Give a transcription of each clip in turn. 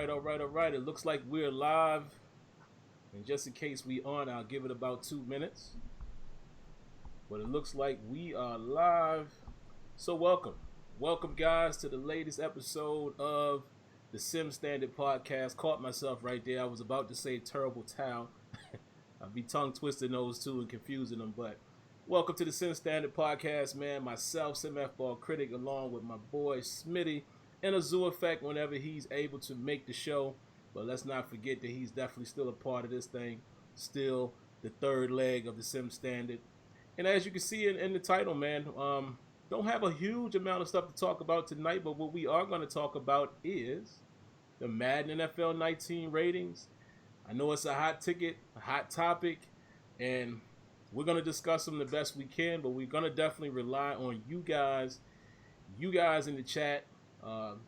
all right. It looks like we're live. And just in case we aren't, I'll give it about 2 minutes. But it looks like we are live. So welcome. Welcome, guys, to the latest episode of the Sim Standard Podcast. Caught myself right there. I was about to say terrible towel. I'll be tongue twisting those two and confusing them. But welcome to the Sim Standard Podcast, man. Myself, SimFBallCritic, along with my boy Smitty, and AzureEffect whenever he's able to make the show. But let's not forget that he's definitely still a part of this thing, still the third leg of the Sim Standard. And as you can see in the title, man, don't have a huge amount of stuff to talk about tonight, but what we are going to talk about is the Madden NFL 19 ratings. I know it's a hot ticket, a hot topic, and we're going to discuss them the best we can, but we're going to definitely rely on you guys in the chat.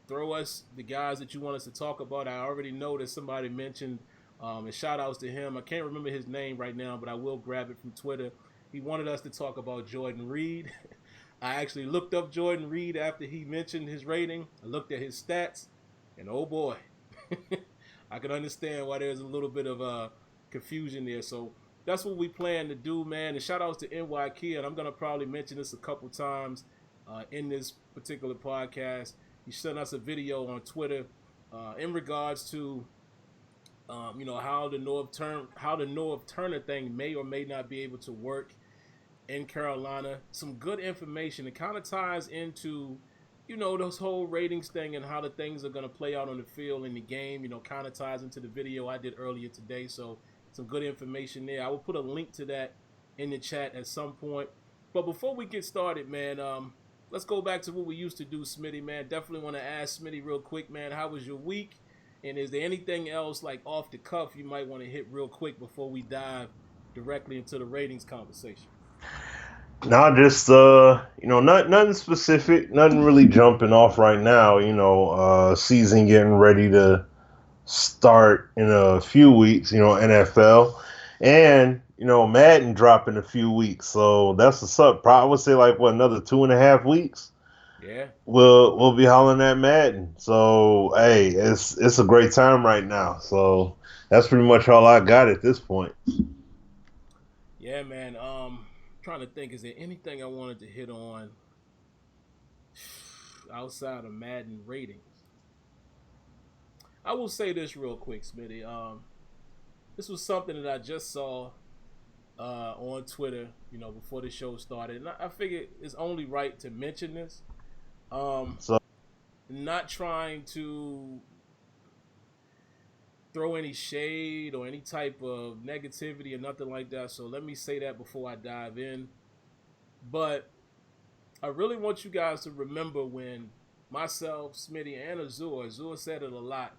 Throw us the guys that you want us to talk about. I already know that somebody mentioned, and shout outs to him. I can't remember his name right now, but I will grab it from Twitter. He wanted us to talk about Jordan Reed. I actually looked up Jordan Reed after he mentioned his rating. I looked at his stats, and oh boy, I can understand why there's a little bit of confusion there. So that's what we plan to do, man. And shout outs to NY Kia, and I'm going to probably mention this a couple times in this particular podcast. He sent us a video on Twitter in regards to, how the North Turner thing may or may not be able to work in Carolina. Some good information. It kind of ties into, this whole ratings thing and how the things are going to play out on the field in the game. Kind of ties into the video I did earlier today. So some good information there. I will put a link to that in the chat at some point. But before we get started, man, let's go back to what we used to do, Smitty, man. Definitely want to ask Smitty real quick, man, how was your week? And is there anything else, like off the cuff, you might want to hit real quick before we dive directly into the ratings conversation? Not just nothing specific, nothing really jumping off right now. Season getting ready to start in a few weeks. NFL, and Madden drop in a few weeks, so that's what's up. Probably would say another 2.5 weeks. Yeah, We'll be hollering at Madden. So hey, it's a great time right now. So that's pretty much all I got at this point. Yeah, man. Trying to think, is there anything I wanted to hit on outside of Madden ratings? I will say this real quick, Smitty. This was something that I just saw on Twitter, before the show started, and I figured it's only right to mention this. So Not trying to throw any shade or any type of negativity or nothing like that. So let me say that before I dive in. But I really want you guys to remember when myself, Smitty, and Azure said it a lot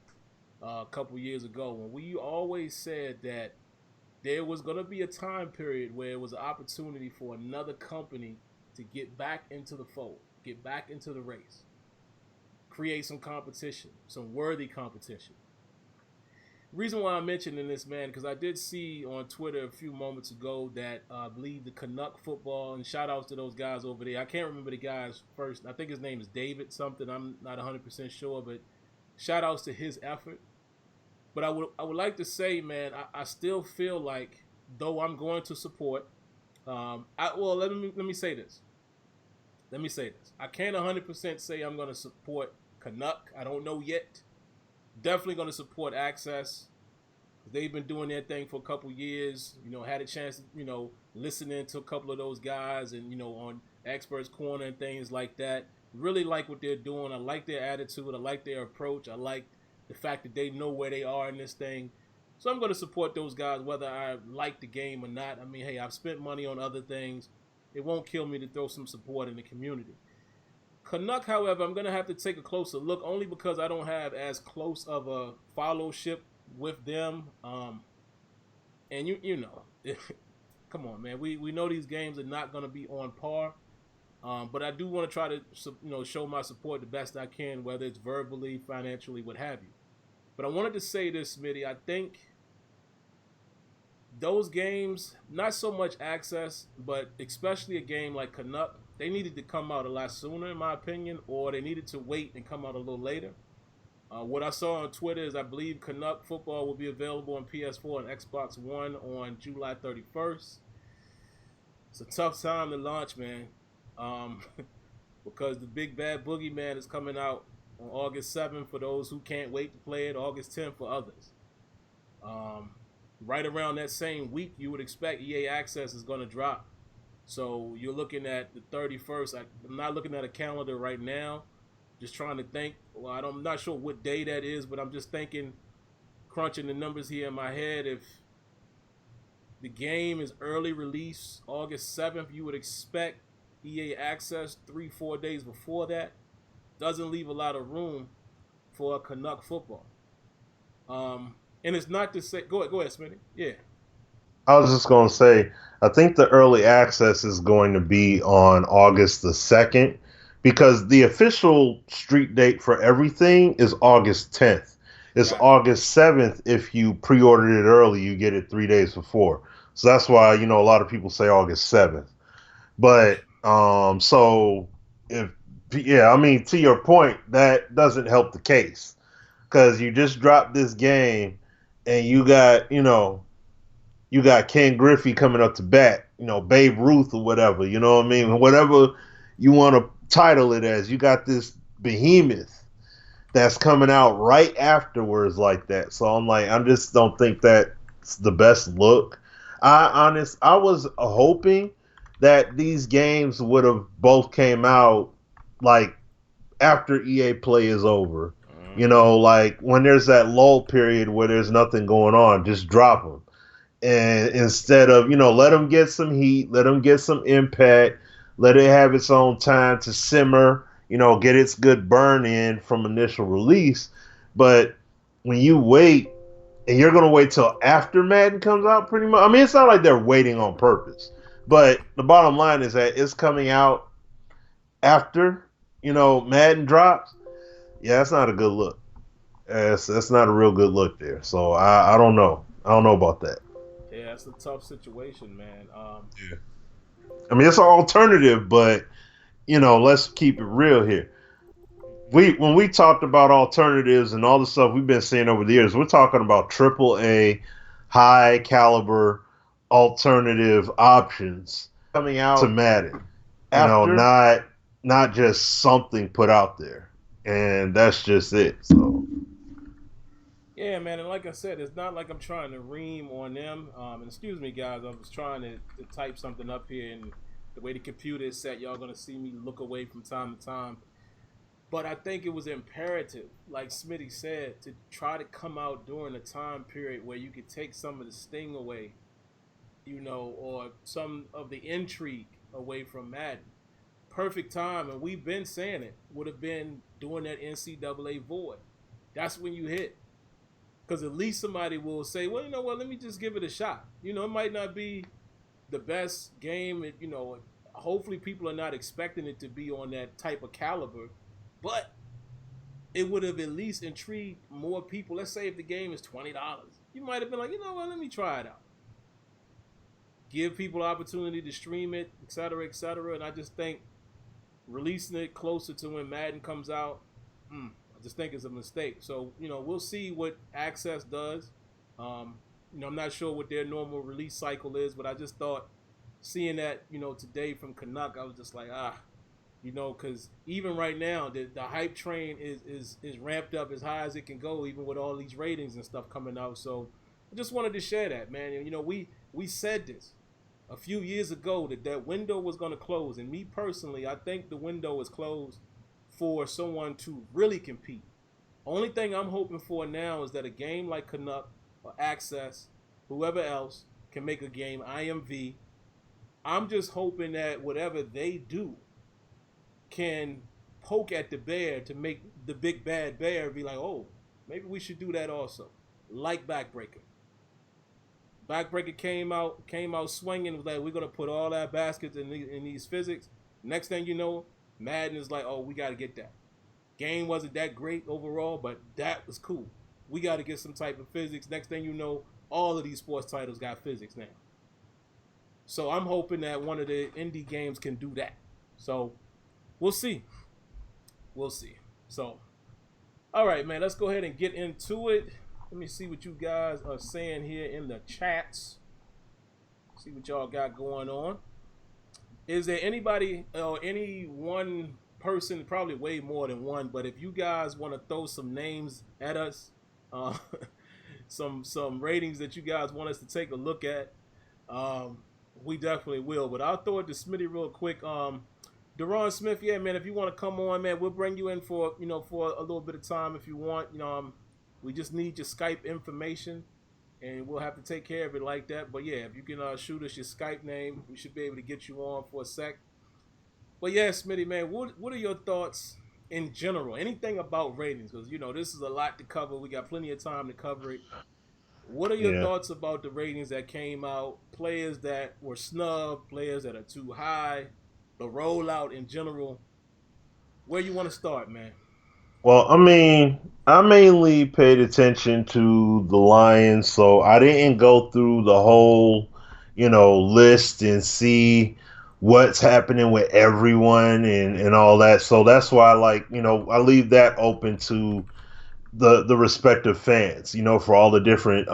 a couple years ago, when we always said that there was going to be a time period where it was an opportunity for another company to get back into the fold, get back into the race, create some competition, some worthy competition. Reason why I'm mentioning this, man, because I did see on Twitter a few moments ago that I believe the Canuck football, and shout outs to those guys over there. I can't remember the guy's first. I think his name is David something. I'm not 100% sure, but shout outs to his effort. But I would like to say, man, I still feel like, though I'm going to support. Let me say this. I can't 100% say I'm going to support Canuck. I don't know yet. Definitely going to support Access. They've been doing their thing for a couple years. Had a chance to, listening to a couple of those guys and, on Experts Corner and things like that. Really like what they're doing. I like their attitude. I like their approach. I like the fact that they know where they are in this thing. So I'm going to support those guys whether I like the game or not. I mean, hey, I've spent money on other things. It won't kill me to throw some support in the community. Canuck, however, I'm going to have to take a closer look only because I don't have as close of a followship with them. And come on, man. We know these games are not going to be on par. But I do want to try to, show my support the best I can, whether it's verbally, financially, what have you. But I wanted to say this, Smitty. I think those games, not so much Access, but especially a game like Canuck, they needed to come out a lot sooner, in my opinion, or they needed to wait and come out a little later. What I saw on Twitter is I believe Canuck football will be available on PS4 and Xbox One on July 31st. It's a tough time to launch, man, because the big bad boogeyman is coming out on August 7th for those who can't wait to play it, August 10th for others. Right around that same week, you would expect EA Access is going to drop. So you're looking at the 31st. I'm not looking at a calendar right now. Just trying to think. Well, I'm not sure what day that is, but I'm just thinking, crunching the numbers here in my head. If the game is early release August 7th, you would expect EA Access 3-4 days before that. Doesn't leave a lot of room for a Canuck football. And it's not to say, go ahead, Smitty. Yeah. I was just going to say, I think the early access is going to be on August the 2nd because the official street date for everything is August 10th. It's Gotcha. August 7th. If you pre-ordered it early, you get it 3 days before. So that's why, a lot of people say August 7th. But, so if, yeah, I mean, to your point, that doesn't help the case because you just dropped this game and you got Ken Griffey coming up to bat, Babe Ruth or whatever, you know what I mean? Whatever you want to title it as, you got this behemoth that's coming out right afterwards like that. So I just don't think that's the best look. I was hoping that these games would have both came out like after EA Play is over. Like when there's that lull period where there's nothing going on, just drop them. And instead of, let them get some heat, let them get some impact, let it have its own time to simmer, get its good burn in from initial release. But when you wait, and you're going to wait till after Madden comes out pretty much. I mean, it's not like they're waiting on purpose. But the bottom line is that it's coming out after, Madden drops. Yeah, that's not a good look. That's not a real good look there. So I don't know. I don't know about that. Yeah, that's a tough situation, man. Yeah. I mean, it's an alternative, but let's keep it real here. When we talked about alternatives and all the stuff we've been seeing over the years, we're talking about AAA, high caliber alternative options coming out to Madden. Not just something put out there, and that's just it. So. Yeah, man, and like I said, it's not like I'm trying to ream on them. And excuse me, guys, I was trying to type something up here, and the way the computer is set, y'all gonna see me look away from time to time. But I think it was imperative, like Smitty said, to try to come out during a time period where you could take some of the sting away, or some of the intrigue away from Madden. Perfect time, and we've been saying it, would have been during that NCAA void. That's when you hit. Because at least somebody will say, well, let me just give it a shot. It might not be the best game. Hopefully people are not expecting it to be on that type of caliber. But it would have at least intrigued more people. Let's say if the game is $20. You might have been like, let me try it out. Give people opportunity to stream it, et cetera, et cetera. And I just think releasing it closer to when Madden comes out, I just think it's a mistake. So, we'll see what Access does. I'm not sure what their normal release cycle is, but I just thought seeing that, today from Canuck, I was just like, because even right now, the hype train is ramped up as high as it can go, even with all these ratings and stuff coming out. So I just wanted to share that, man. We said this a few years ago that window was going to close. And me personally, I think the window is closed for someone to really compete. Only thing I'm hoping for now is that a game like Canuck or Access, whoever else, can make a game IMV. I'm just hoping that whatever they do can poke at the bear to make the big bad bear be like, oh, maybe we should do that also. Like Backbreaker. Backbreaker came out swinging, was like, we're going to put all our baskets in these physics. Next thing you know, Madden is like, oh, we got to get that. Game wasn't that great overall, but that was cool. We got to get some type of physics. Next thing you know, all of these sports titles got physics now. So I'm hoping that one of the indie games can do that. So we'll see. So All right, man. Let's go ahead and get into it. Let me see what you guys are saying here in the chats. See what y'all got going on. Is there anybody or any one person, probably way more than one, but if you guys want to throw some names at us, uh, some ratings that you guys want us to take a look at, we definitely will. But I'll throw it to Smitty real quick. Deron Smith, yeah, man. If you want to come on, man, we'll bring you in for for a little bit of time if you want. We just need your Skype information, and we'll have to take care of it like that. But yeah, if you can shoot us your Skype name, we should be able to get you on for a sec. But yeah, Smitty, man, what are your thoughts in general? Anything about ratings? Because this is a lot to cover. We got plenty of time to cover it. What are your thoughts about the ratings that came out? Players that were snubbed, players that are too high, the rollout in general. Where you want to start, man? Well, I mean, I mainly paid attention to the Lions, so I didn't go through the whole, list and see what's happening with everyone and all that. So that's why, I leave that open to the respective fans, for all the different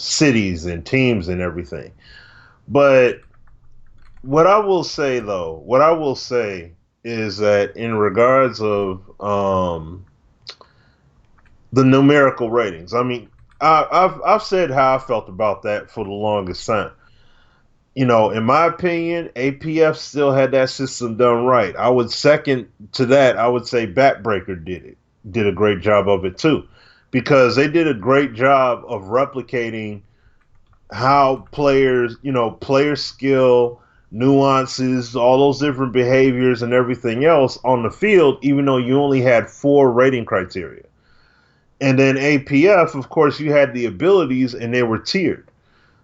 cities and teams and everything. But what I will say is that in regards of the numerical ratings, I mean, I've said how I felt about that for the longest time. In my opinion, APF still had that system done right. I would second to that. I would say Backbreaker did a great job of it too, because they did a great job of replicating how players, player skill, nuances, all those different behaviors and everything else on the field, even though you only had 4 rating criteria. And then APF, of course, you had the abilities and they were tiered.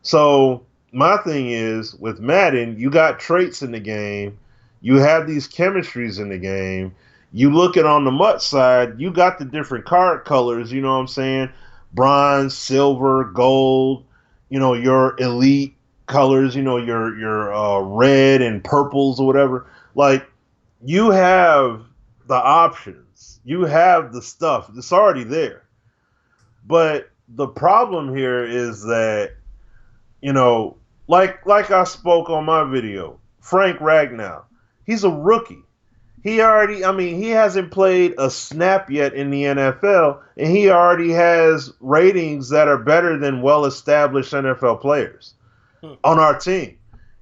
So my thing is, with Madden, you got traits in the game, you have these chemistries in the game. You look at on the MUT side, you got the different card colors, you know what I'm saying? Bronze, silver, gold, your elite colors, your red and purples or whatever. Like, you have the options. You have the stuff. It's already there. But the problem here is that, like I spoke on my video, Frank Ragnow, he's a rookie. He hasn't played a snap yet in the NFL, and he already has ratings that are better than well-established NFL players on our team.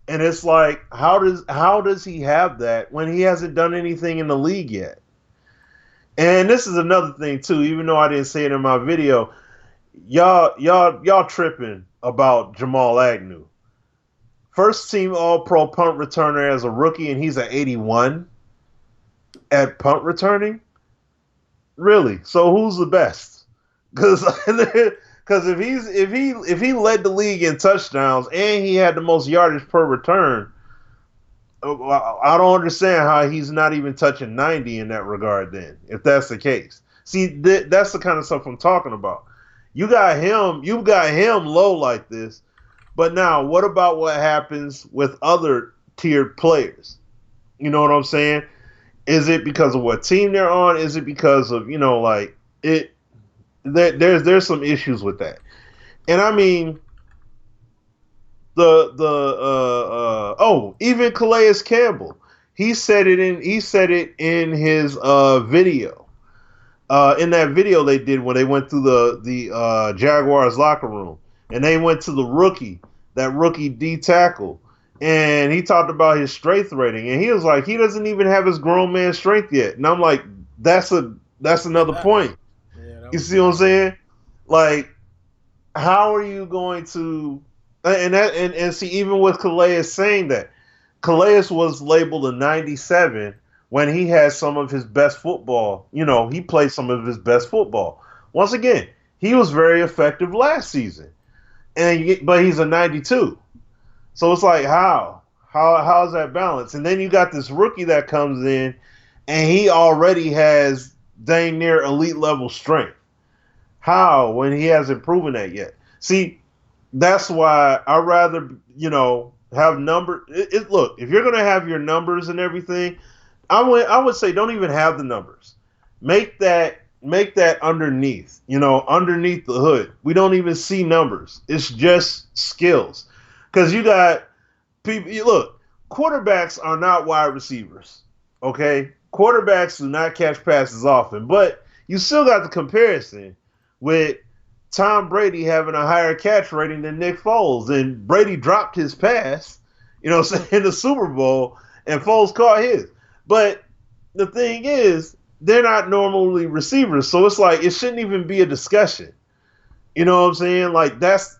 And it's like, how does he have that when he hasn't done anything in the league yet? And this is another thing too, even though I didn't say it in my video, y'all tripping about Jamal Agnew. First team All-Pro punt returner as a rookie, and he's an 81 at punt returning? Really? So who's the best? Because if he led the league in touchdowns and he had the most yardage per return, I don't understand how he's not even touching 90 in that regard then, if that's the case. See, that's the kind of stuff I'm talking about. You got him low like this, but now what about what happens with other tiered players? You know what I'm saying? Is it because of what team they're on? Is it because of, there's some issues with that. And I mean, even Calais Campbell, he said it in his video. In that video they did when they went through the Jaguars locker room, and they went to that rookie D tackle, and he talked about his strength rating, and he was like, he doesn't even have his grown man strength yet. And I'm like, that's another point. Yeah, you see what I'm saying? Like, how are you going to and see, even with Calais saying that, Calais was labeled a 97 when he had some of his best football. He played some of his best football. Once again, he was very effective last season, but he's a 92. So it's like, how's that balance? And then you got this rookie that comes in, and he already has dang near elite level strength. How, when he hasn't proven that yet? See, that's why I rather have numbers. Look, if you're gonna have your numbers and everything, I would say don't even have the numbers. Make that make that underneath, underneath the hood. We don't even see numbers. It's just skills. Because you got people, look, quarterbacks are not wide receivers. Okay? Quarterbacks do not catch passes often, but you still got the comparison with Tom Brady having a higher catch rating than Nick Foles. And Brady dropped his pass, in the Super Bowl, and Foles caught his. But the thing is, they're not normally receivers, so it's like it shouldn't even be a discussion. You know what I'm saying? Like that's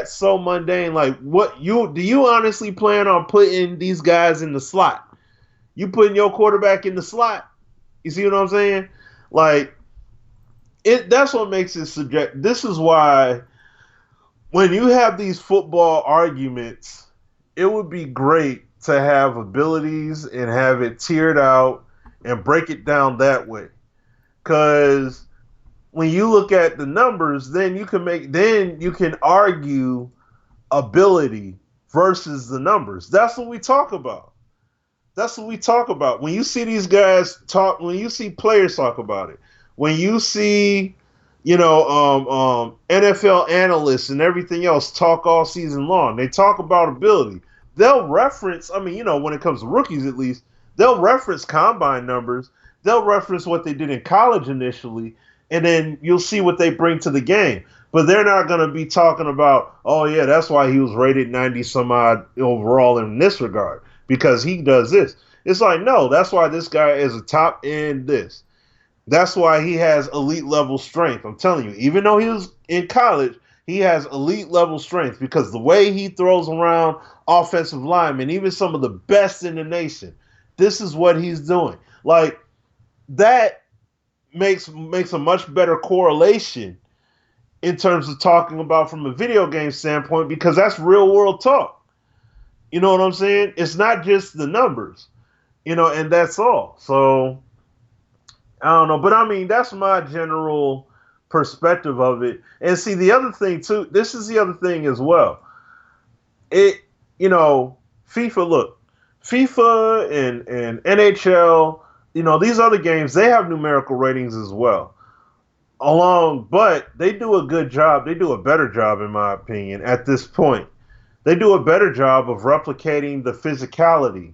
so mundane. Like, what do you honestly plan on putting these guys in the slot? You putting your quarterback in the slot? You see what I'm saying? Like, that's what makes it subject. This is why when you have these football arguments, it would be great to have abilities and have it tiered out and break it down that way. Because when you look at the numbers, then you can argue ability versus the numbers. That's what we talk about. That's what we talk about. When you see these guys talk, when you see players talk about it, when you see, NFL analysts and everything else talk all season long, they talk about ability. They'll reference, when it comes to rookies at least, they'll reference combine numbers. They'll reference what they did in college initially, and then you'll see what they bring to the game. But they're not going to be talking about, oh, yeah, that's why he was rated 90 some odd overall in this regard, because he does this. It's like, no, that's why this guy is a top end this. That's why he has elite level strength. I'm telling you, even though he was in college, he has elite level strength because the way he throws around offensive linemen, even some of the best in the nation, this is what he's doing. Like, that makes a much better correlation in terms of talking about from a video game standpoint, because that's real world talk. You know what I'm saying? It's not just the numbers, and that's all. So I don't know, but that's my general perspective of it. And see, the other thing too, this is the other thing as well. It, FIFA, look, FIFA and NHL, these other games, they have numerical ratings as well. But they do a good job. They do a better job, in my opinion, at this point. They do a better job of replicating the physicality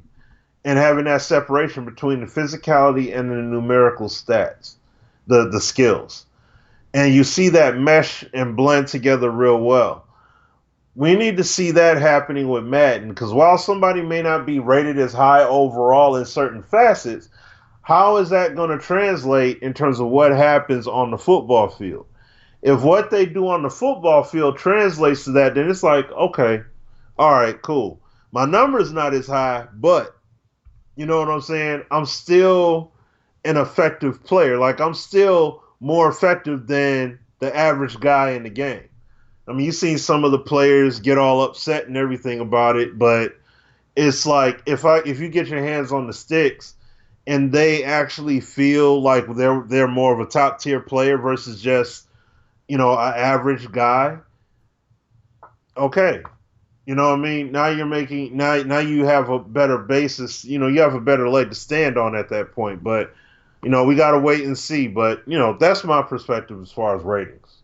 and having that separation between the physicality and the numerical stats, the skills. And you see that mesh and blend together real well. We need to see that happening with Madden, because while somebody may not be rated as high overall in certain facets, how is that going to translate in terms of what happens on the football field? If what they do on the football field translates to that, then it's like, okay, all right, cool. My number is not as high, but you know what I'm saying? I'm still an effective player. Like, I'm still more effective than the average guy in the game. You've seen some of the players get all upset and everything about it, but it's like if you get your hands on the sticks and they actually feel like they're more of a top tier player versus just, an average guy, okay. You know what I mean? Now you're making now you have a better basis. You have a better leg to stand on at that point. But we got to wait and see. But that's my perspective as far as ratings.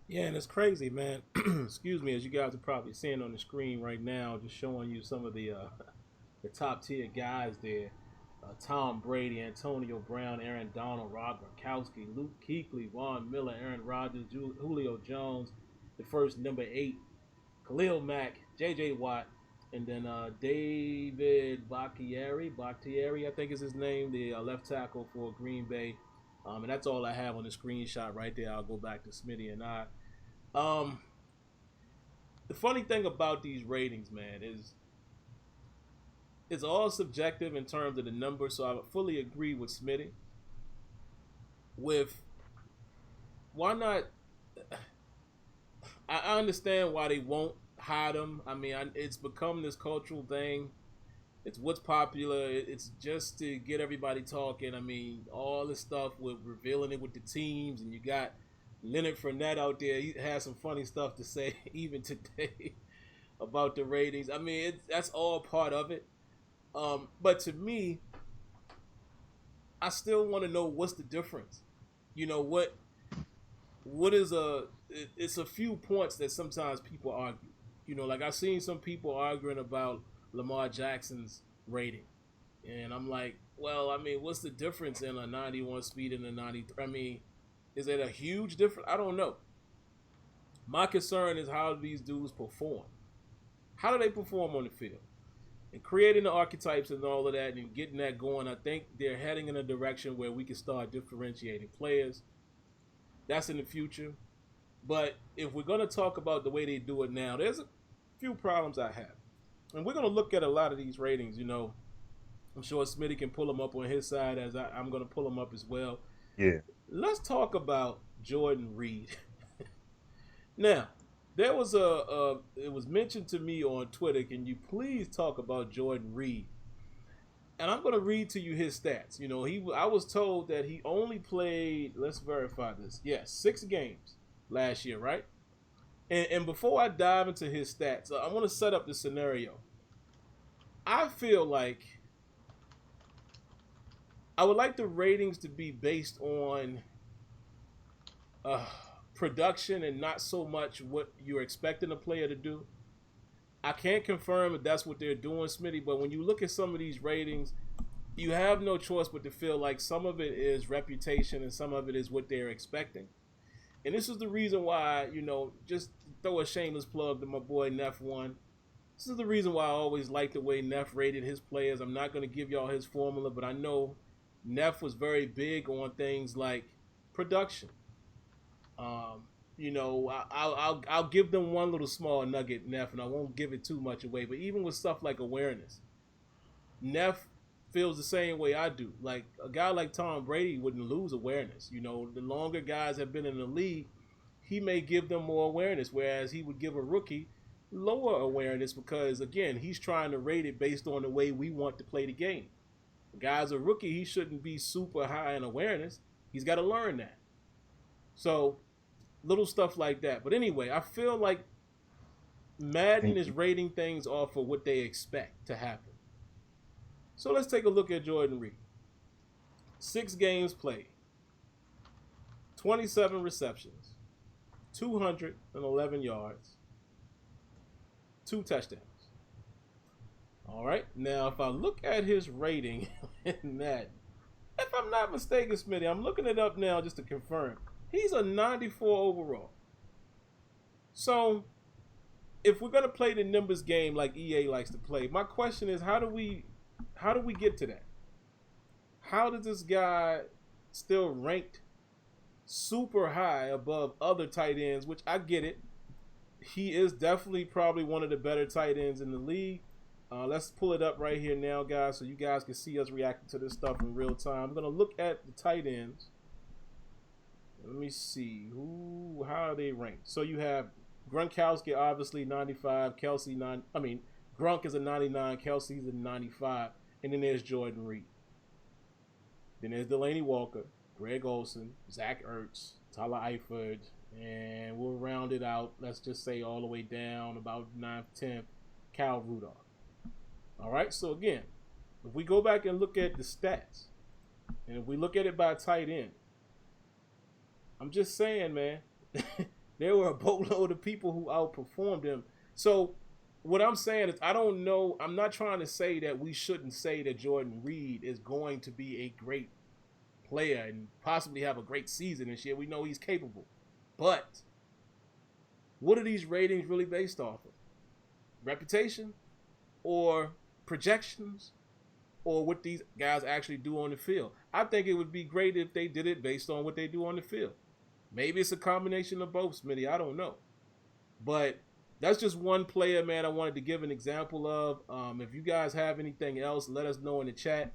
Yeah, and it's crazy, man. Excuse me, as you guys are probably seeing on the screen right now, just showing you some of the top tier guys there. Tom Brady, Antonio Brown, Aaron Donald, Rob Gronkowski, Luke Kuechly, Von Miller, Aaron Rodgers, Julio Jones, the first number 8, Khalil Mack, J.J. Watt, and then David Bakhtiari, I think is his name, the left tackle for Green Bay. And that's all I have on the screenshot right there. I'll go back to Smitty and I. Um, the funny thing about these ratings, man, is it's all subjective in terms of the numbers. So I would fully agree with Smitty. With why not? I understand why they won't hide them. It's become this cultural thing. It's what's popular. It's just to get everybody talking. All this stuff with revealing it with the teams, and you got Leonard Fournette out there. He has some funny stuff to say even today about the ratings. That's all part of it. But to me, I still want to know what's the difference. You know what is it's a few points that sometimes people argue. You know, like I've seen some people arguing about Lamar Jackson's rating, and I'm like, well, I mean, what's the difference in a 91 speed and a 93? I mean, is it a huge difference? I don't know. My concern is how these dudes perform. How do they perform on the field? And creating the archetypes and all of that and getting that going, I think they're heading in a direction where we can start differentiating players. That's in the future. But if we're going to talk about the way they do it now, there's a few problems I have. And we're going to look at a lot of these ratings. You know, I'm sure Smitty can pull them up on his side as I'm going to pull them up as well. Yeah. Let's talk about Jordan Reed. Now, there was it was mentioned to me on Twitter, can you please talk about Jordan Reed? And I'm going to read to you his stats. You know, I was told that he only played, let's verify this. Yes, 6 games last year, right? And before I dive into his stats, I want to set up the scenario. I feel like I would like the ratings to be based on production and not so much what you're expecting a player to do. I can't confirm if that's what they're doing, Smitty, but when you look at some of these ratings, you have no choice but to feel like some of it is reputation and some of it is what they're expecting. And this is the reason why, you know, just throw a shameless plug to my boy Neff1. This is the reason why I always like the way Neff rated his players. I'm not going to give y'all his formula, but I know Neff was very big on things like production. You know, I'll give them one little small nugget, Neff, and I won't give it too much away. But even with stuff like awareness, Neff feels the same way I do. Like a guy like Tom Brady wouldn't lose awareness. You know, the longer guys have been in the league, he may give them more awareness, whereas he would give a rookie lower awareness because, again, he's trying to rate it based on the way we want to play the game. The guy's a rookie, he shouldn't be super high in awareness. He's got to learn that. So little stuff like that. But anyway, I feel like Madden is rating things off of what they expect to happen. So let's take a look at Jordan Reed. 6 games played, 27 receptions, 211 yards, 2 touchdowns. All right, now if I look at his rating in Madden, if I'm not mistaken, Smitty, I'm looking it up now just to confirm. He's a 94 overall. So, if we're gonna play the numbers game like EA likes to play, my question is, how do we get to that? How does this guy still ranked super high above other tight ends? Which I get it. He is definitely probably one of the better tight ends in the league. Let's pull it up right here now, guys, so you guys can see us reacting to this stuff in real time. I'm gonna look at the tight ends. Let me see how are they ranked. So you have Gronkowski, obviously 95. Gronk is a 99. Kelsey's a 95, and then there's Jordan Reed. Then there's Delaney Walker, Greg Olsen, Zach Ertz, Tyler Eifert, and we'll round it out. Let's just say all the way down about 9th, 10th, Kyle Rudolph. All right. So again, if we go back and look at the stats, and if we look at it by tight end. I'm just saying, man, there were a boatload of people who outperformed him. So what I'm saying is I don't know. I'm not trying to say that we shouldn't say that Jordan Reed is going to be a great player and possibly have a great season this year. We know he's capable. But what are these ratings really based off of? Reputation or projections or what these guys actually do on the field? I think it would be great if they did it based on what they do on the field. Maybe it's a combination of both, Smitty. I don't know. But that's just one player, man, I wanted to give an example of. If you guys have anything else, let us know in the chat.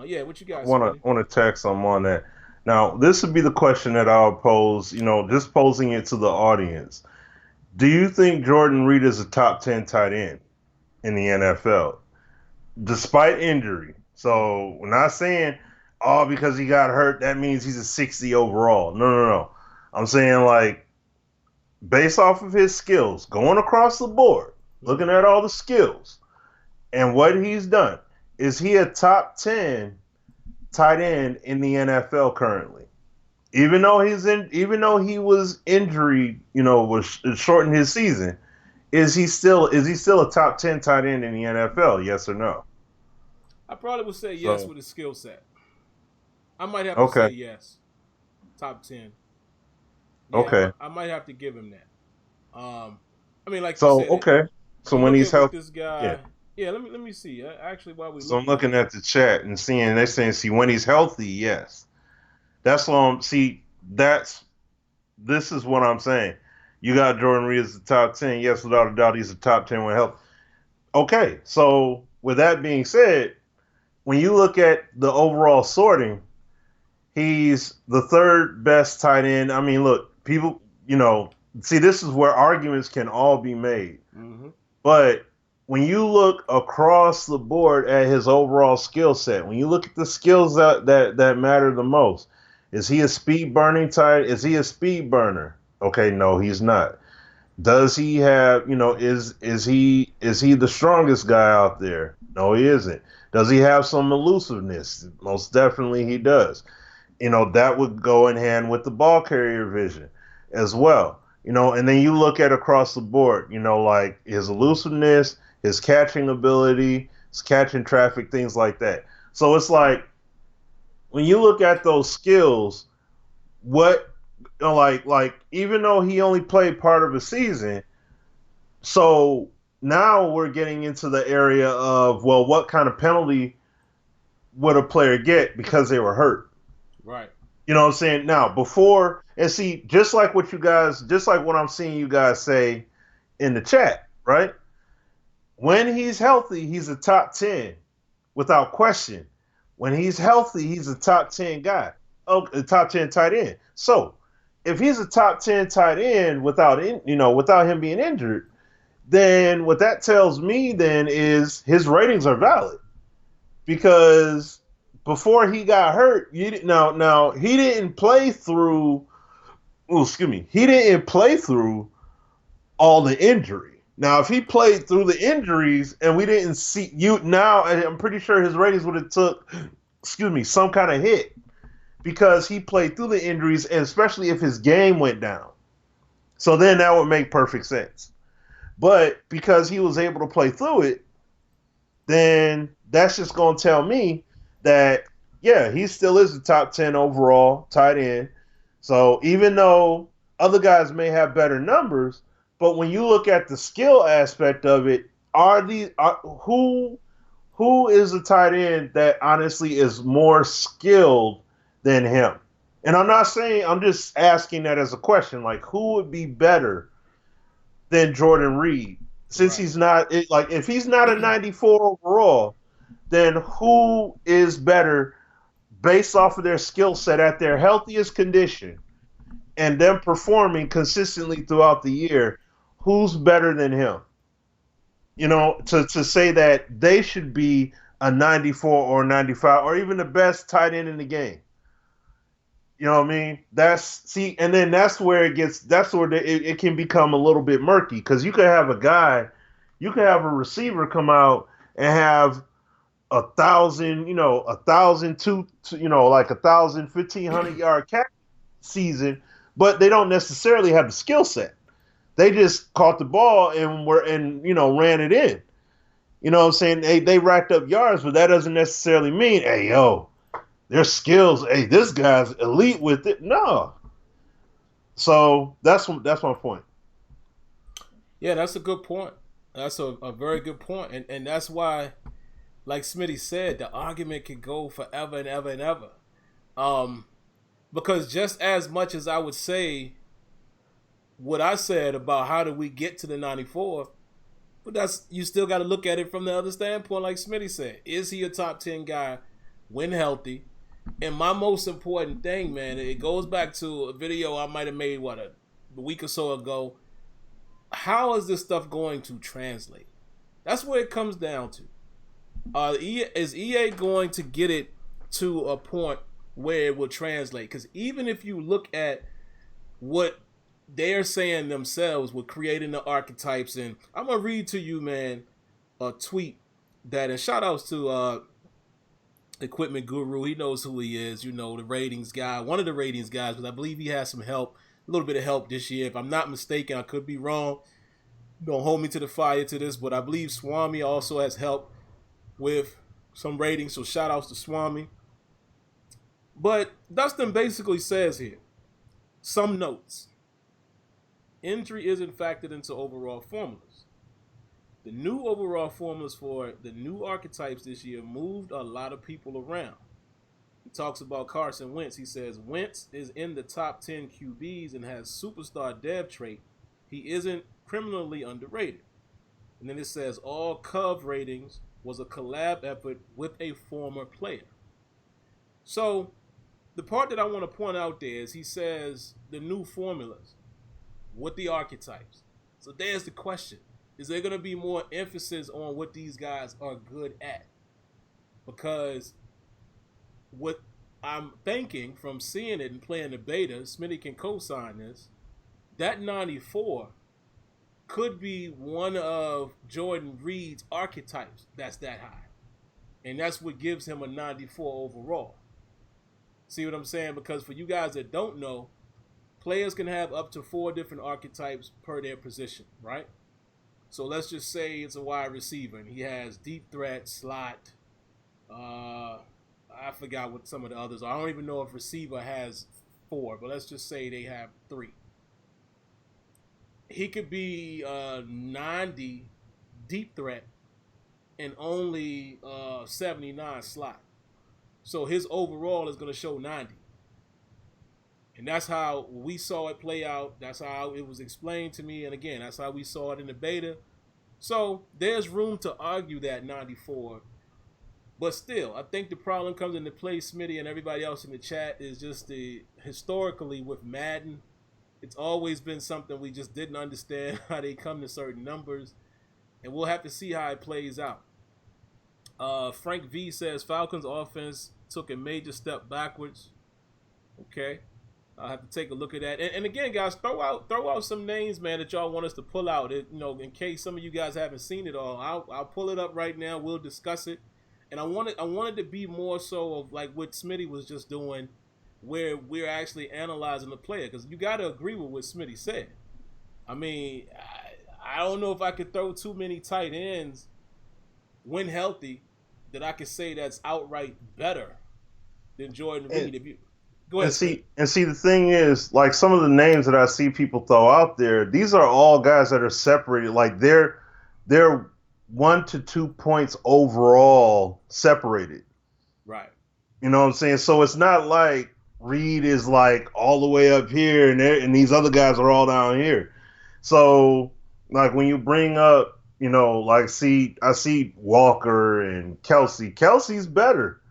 Yeah, what you guys want to tack some on that. Now, this would be the question that I'll pose, just posing it to the audience. Do you think Jordan Reed is a top 10 tight end in the NFL, despite injury? So we're not saying, because he got hurt, that means he's a 60 overall. No. I'm saying, like, based off of his skills, going across the board, looking at all the skills and what he's done, is he a top 10 tight end in the NFL currently. Even though he was injured, was shortened his season. Is he still a top 10 tight end in the NFL? Yes or no? I probably would say yes So with his skill set. I might have to say okay, yes. Top 10. Yeah, okay. I might have to give him that. I mean, like you So said, okay. So you when look he's at with healthy, this yeah. guy. Yeah, let me see. Actually, while we're So I'm looking at looking it, at the chat and seeing they're saying, see, when he's healthy, yes. That's what I'm see. This is what I'm saying. You got Jordan Reed as the top 10. Yes, without a doubt, he's a top 10 when healthy. Okay, so with that being said, when you look at the overall sorting, he's the third best tight end. I mean, look, people, see, this is where arguments can all be made. mm-hmm. But when you look across the board at his overall skill set, when you look at the skills that matter the most, is he a speed burning tight? Is he a speed burner? Okay, no, he's not. Does he have, is he the strongest guy out there? No, he isn't. Does he have some elusiveness? Most definitely he does. That would go in hand with the ball carrier vision as well. And then you look at across the board, like his elusiveness, his catching ability, his catching traffic, things like that. So it's like when you look at those skills, what like even though he only played part of a season, so now we're getting into the area of, well, what kind of penalty would a player get because they were hurt? Right. You know what I'm saying? Now, before, and see, just like what I'm seeing you guys say in the chat, right? When he's healthy, he's a top 10 without question. When he's healthy, he's a top 10 guy. Oh, a top 10 tight end. So, if he's a top 10 tight end without him being injured, then what that tells me then is his ratings are valid, because before he got hurt, now he didn't play through. Oh, excuse me, he didn't play through all the injury. Now, if he played through the injuries and we didn't see you now, I'm pretty sure his ratings would have took, excuse me, some kind of hit, because he played through the injuries, and especially if his game went down. So then that would make perfect sense. But because he was able to play through it, then that's just going to tell me that, yeah, he still is the top 10 overall tight end. So even though other guys may have better numbers, but when you look at the skill aspect of it, who is a tight end that honestly is more skilled than him? And I'm not saying, I'm just asking that as a question, like, who would be better than Jordan Reed? Since Right. he's not, like, if he's not a 94 overall, then who is better based off of their skill set at their healthiest condition and them performing consistently throughout the year? Who's better than him? To say that they should be a 94 or 95 or even the best tight end in the game. You know what I mean? And then it can become a little bit murky, because you could have a receiver come out and have 1,000, 1,500 yard catch season, but they don't necessarily have the skill set. They just caught the ball and ran it in. You know what I'm saying? They racked up yards, but that doesn't necessarily mean, hey, yo, their skills, hey, this guy's elite with it. No. So that's my point. Yeah, that's a good point. That's a very good point. And that's why, like Smitty said, the argument can go forever and ever and ever. Um, because just as much as I would say what I said about how do we get to the 94, but that's, you still got to look at it from the other standpoint. Like Smitty said, is he a top 10 guy when healthy? And my most important thing, man, it goes back to a video I might have made a week or so ago. How is this stuff going to translate? That's what it comes down to. Is EA going to get it to a point where it will translate? Because even if you look at what they're saying themselves with creating the archetypes, and I'm gonna read to you, man, a tweet that, and shout outs to equipment guru. He knows who he is. You know, the ratings guy, one of the ratings guys, because I believe he has some help, a little bit of help this year. If I'm not mistaken, I could be wrong. Don't hold me to the fire to this, but I believe Swami also has help with some ratings. So shout outs to Swami. But Dustin basically says here, some notes. Injury isn't factored into overall formulas. The new overall formulas for the new archetypes this year moved a lot of people around. He talks about Carson Wentz. He says Wentz is in the top 10 QBs and has superstar dev trait. He isn't criminally underrated. And then it says all Cov ratings was a collab effort with a former player. So the part that I want to point out there is he says the new formulas with the archetypes. So there's the question. Is there going to be more emphasis on what these guys are good at? Because what I'm thinking from seeing it and playing the beta, Smitty can co-sign this, that 94 could be one of Jordan Reed's archetypes that's that high. And that's what gives him a 94 overall. See what I'm saying? Because for you guys that don't know, players can have up to 4 different archetypes per their position, right? So let's just say it's a wide receiver, and he has deep threat, slot. I forgot what some of the others are. I don't even know if receiver has 4, but let's just say they have 3. He could be 90 deep threat and only 79 slot. So his overall is going to show 90. And that's how we saw it play out. That's how it was explained to me. And again, that's how we saw it in the beta. So there's room to argue that 94. But still, I think the problem comes into play, Smitty and everybody else in the chat, is just the historically with Madden, it's always been something we just didn't understand how they come to certain numbers. And we'll have to see how it plays out. Frank V says Falcons offense took a major step backwards. Okay. I'll have to take a look at that. And again, guys, throw out some names, man, that y'all want us to pull out. In case some of you guys haven't seen it all, I'll pull it up right now. We'll discuss it. And I wanted to be more so of like what Smitty was just doing, where we're actually analyzing the player, because you got to agree with what Smitty said. I mean, I don't know if I could throw too many tight ends when healthy that I could say that's outright better than Jordan Reed. If you go ahead. And see, the thing is, like some of the names that I see people throw out there, these are all guys that are separated. Like they're 1 to 2 points overall separated. Right. You know what I'm saying? So it's not like Reed is like all the way up here and these other guys are all down here. So like when you bring up, like I see Walker and Kelsey. Kelsey's better.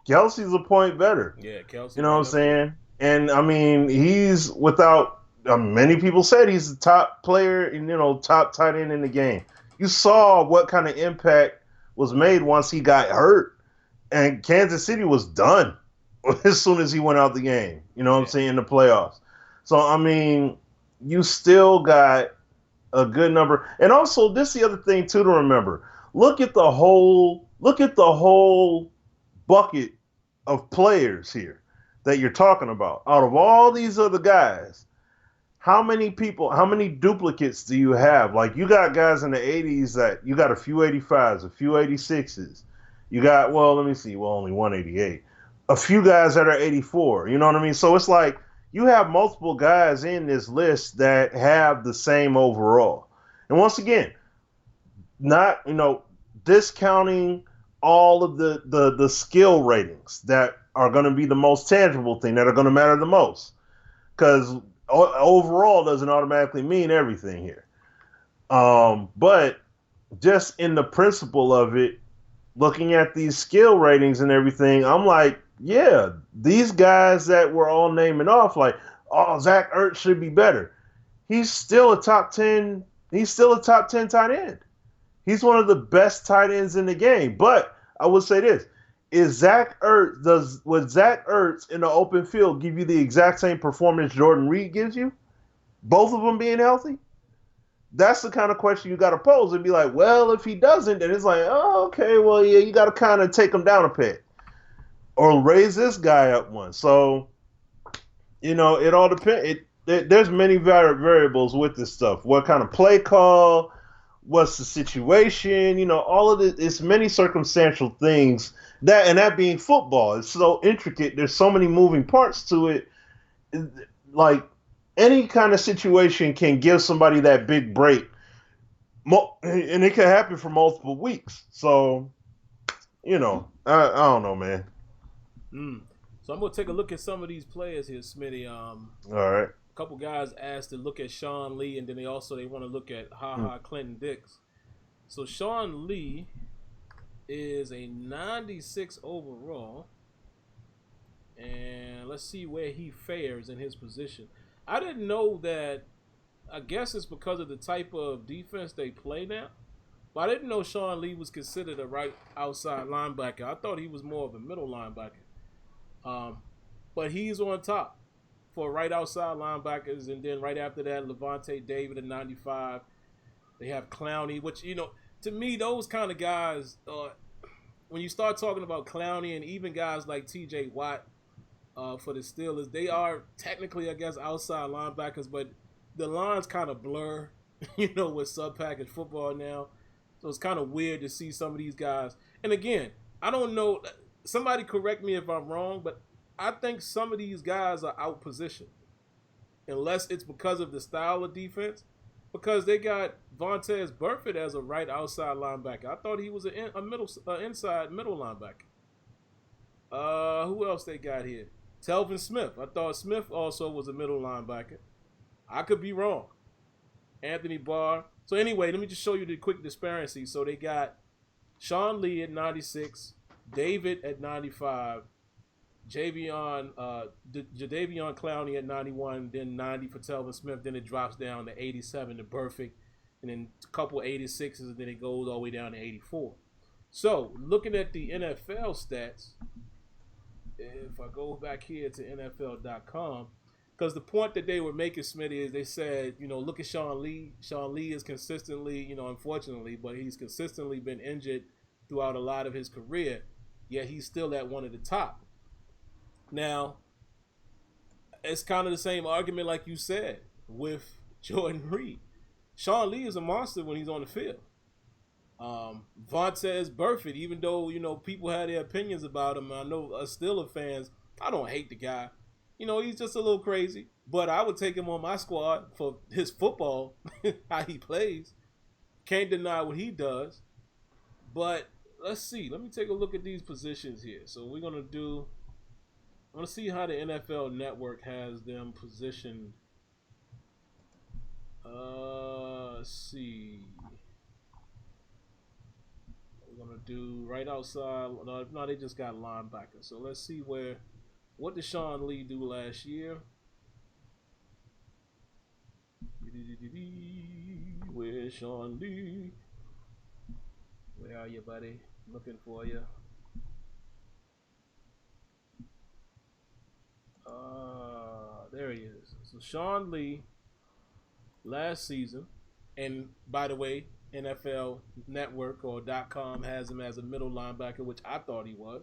Kelsey's a point better. Yeah, Kelsey. You know what I'm saying? And I mean, he's without many people said he's the top player and top tight end in the game. You saw what kind of impact was made once he got hurt, and Kansas City was done as soon as he went out the game. You know what I'm saying? In the playoffs. So I mean, you still got a good number. And also, this is the other thing too to remember. Look at the whole bucket of players here that you're talking about. Out of all these other guys, how many duplicates do you have? Like you got guys in the 80s that you got a few 85s, a few 86s. You got, only 188. A few guys that are 84. You know what I mean? So it's like you have multiple guys in this list that have the same overall. And once again, not, discounting all of the skill ratings that are going to be the most tangible thing, that are going to matter the most. Because overall doesn't automatically mean everything here. But just in the principle of it, looking at these skill ratings and everything, I'm like, yeah, these guys that we're all naming off, like, oh, Zach Ertz should be better. He's still a top 10. He's still a top 10 tight end. He's one of the best tight ends in the game. But I would say this: would Zach Ertz in the open field give you the exact same performance Jordan Reed gives you? Both of them being healthy? That's the kind of question you got to pose and be like, well, if he doesn't, then it's like, oh, okay, well, yeah, you got to kind of take him down a peg. or raise this guy up one. So, it all depends. There's many variables with this stuff. What kind of play call? What's the situation? All of it. It's many circumstantial things that being football. It's so intricate. There's so many moving parts to it. Like any kind of situation can give somebody that big break, and it can happen for multiple weeks. So, I don't know, man. So I'm gonna take a look at some of these players here, Smitty. All right. A couple guys asked to look at Sean Lee, and then they want to look at Clinton Dix. So Sean Lee is a 96 overall, and let's see where he fares in his position. I didn't know that. I guess it's because of the type of defense they play now, but I didn't know Sean Lee was considered a right outside linebacker. I thought he was more of a middle linebacker. But he's on top for right outside linebackers, and then right after that, Levante David at 95. They have Clowney, which, to me, those kind of guys, when you start talking about Clowney and even guys like TJ Watt for the Steelers, they are technically, I guess, outside linebackers, but the lines kind of blur, with sub-package football now. So it's kind of weird to see some of these guys. And again, I don't know. Somebody correct me if I'm wrong, but I think some of these guys are out positioned. Unless it's because of the style of defense. Because they got Vontaze Burfict as a right outside linebacker. I thought he was an inside middle linebacker. Who else they got here? Telvin Smith. I thought Smith also was a middle linebacker. I could be wrong. Anthony Barr. So anyway, let me just show you the quick disparity. So they got Sean Lee at 96, David at 95, Jadeveon Clowney at 91, then 90 for Telvin Smith. Then it drops down to 87 to Burfict, and then a couple 86s, and then it goes all the way down to 84. So looking at the NFL stats, if I go back here to NFL.com, because the point that they were making, Smitty, is they said, look at Sean Lee. Sean Lee is consistently, unfortunately, but he's consistently been injured throughout a lot of his career, yet he's still at one of the top. Now, it's kind of the same argument like you said with Jordan Reed. Sean Lee is a monster when he's on the field. Vontaze Burfict, even though, people had their opinions about him, I know us Steelers fans, I don't hate the guy. He's just a little crazy, but I would take him on my squad for his football, how he plays. Can't deny what he does. But let's see. Let me take a look at these positions here. So we're going to I want to see how the NFL Network has them positioned. Let's see. We're going to do right outside. No, they just got linebacker. So let's see what did Sean Lee do last year? Where's Sean Lee? Where are you, buddy? Looking for you. There he is. So Sean Lee, last season, and by the way, NFL Network or .com has him as a middle linebacker, which I thought he was.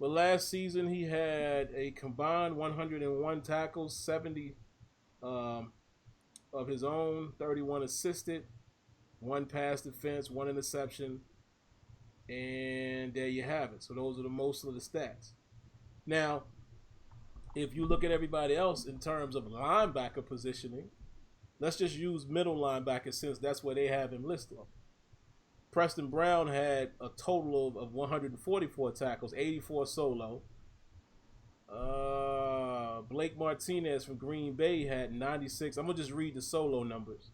But last season, he had a combined 101 tackles, 70 of his own, 31 assisted, 1 pass defense, 1 interception, and there you have it. So those are most of the stats. Now, if you look at everybody else in terms of linebacker positioning, let's just use middle linebacker since that's where they have him listed. Preston Brown had a total of 144 tackles, 84 solo. Blake Martinez from Green Bay had 96. I'm going to just read the solo numbers.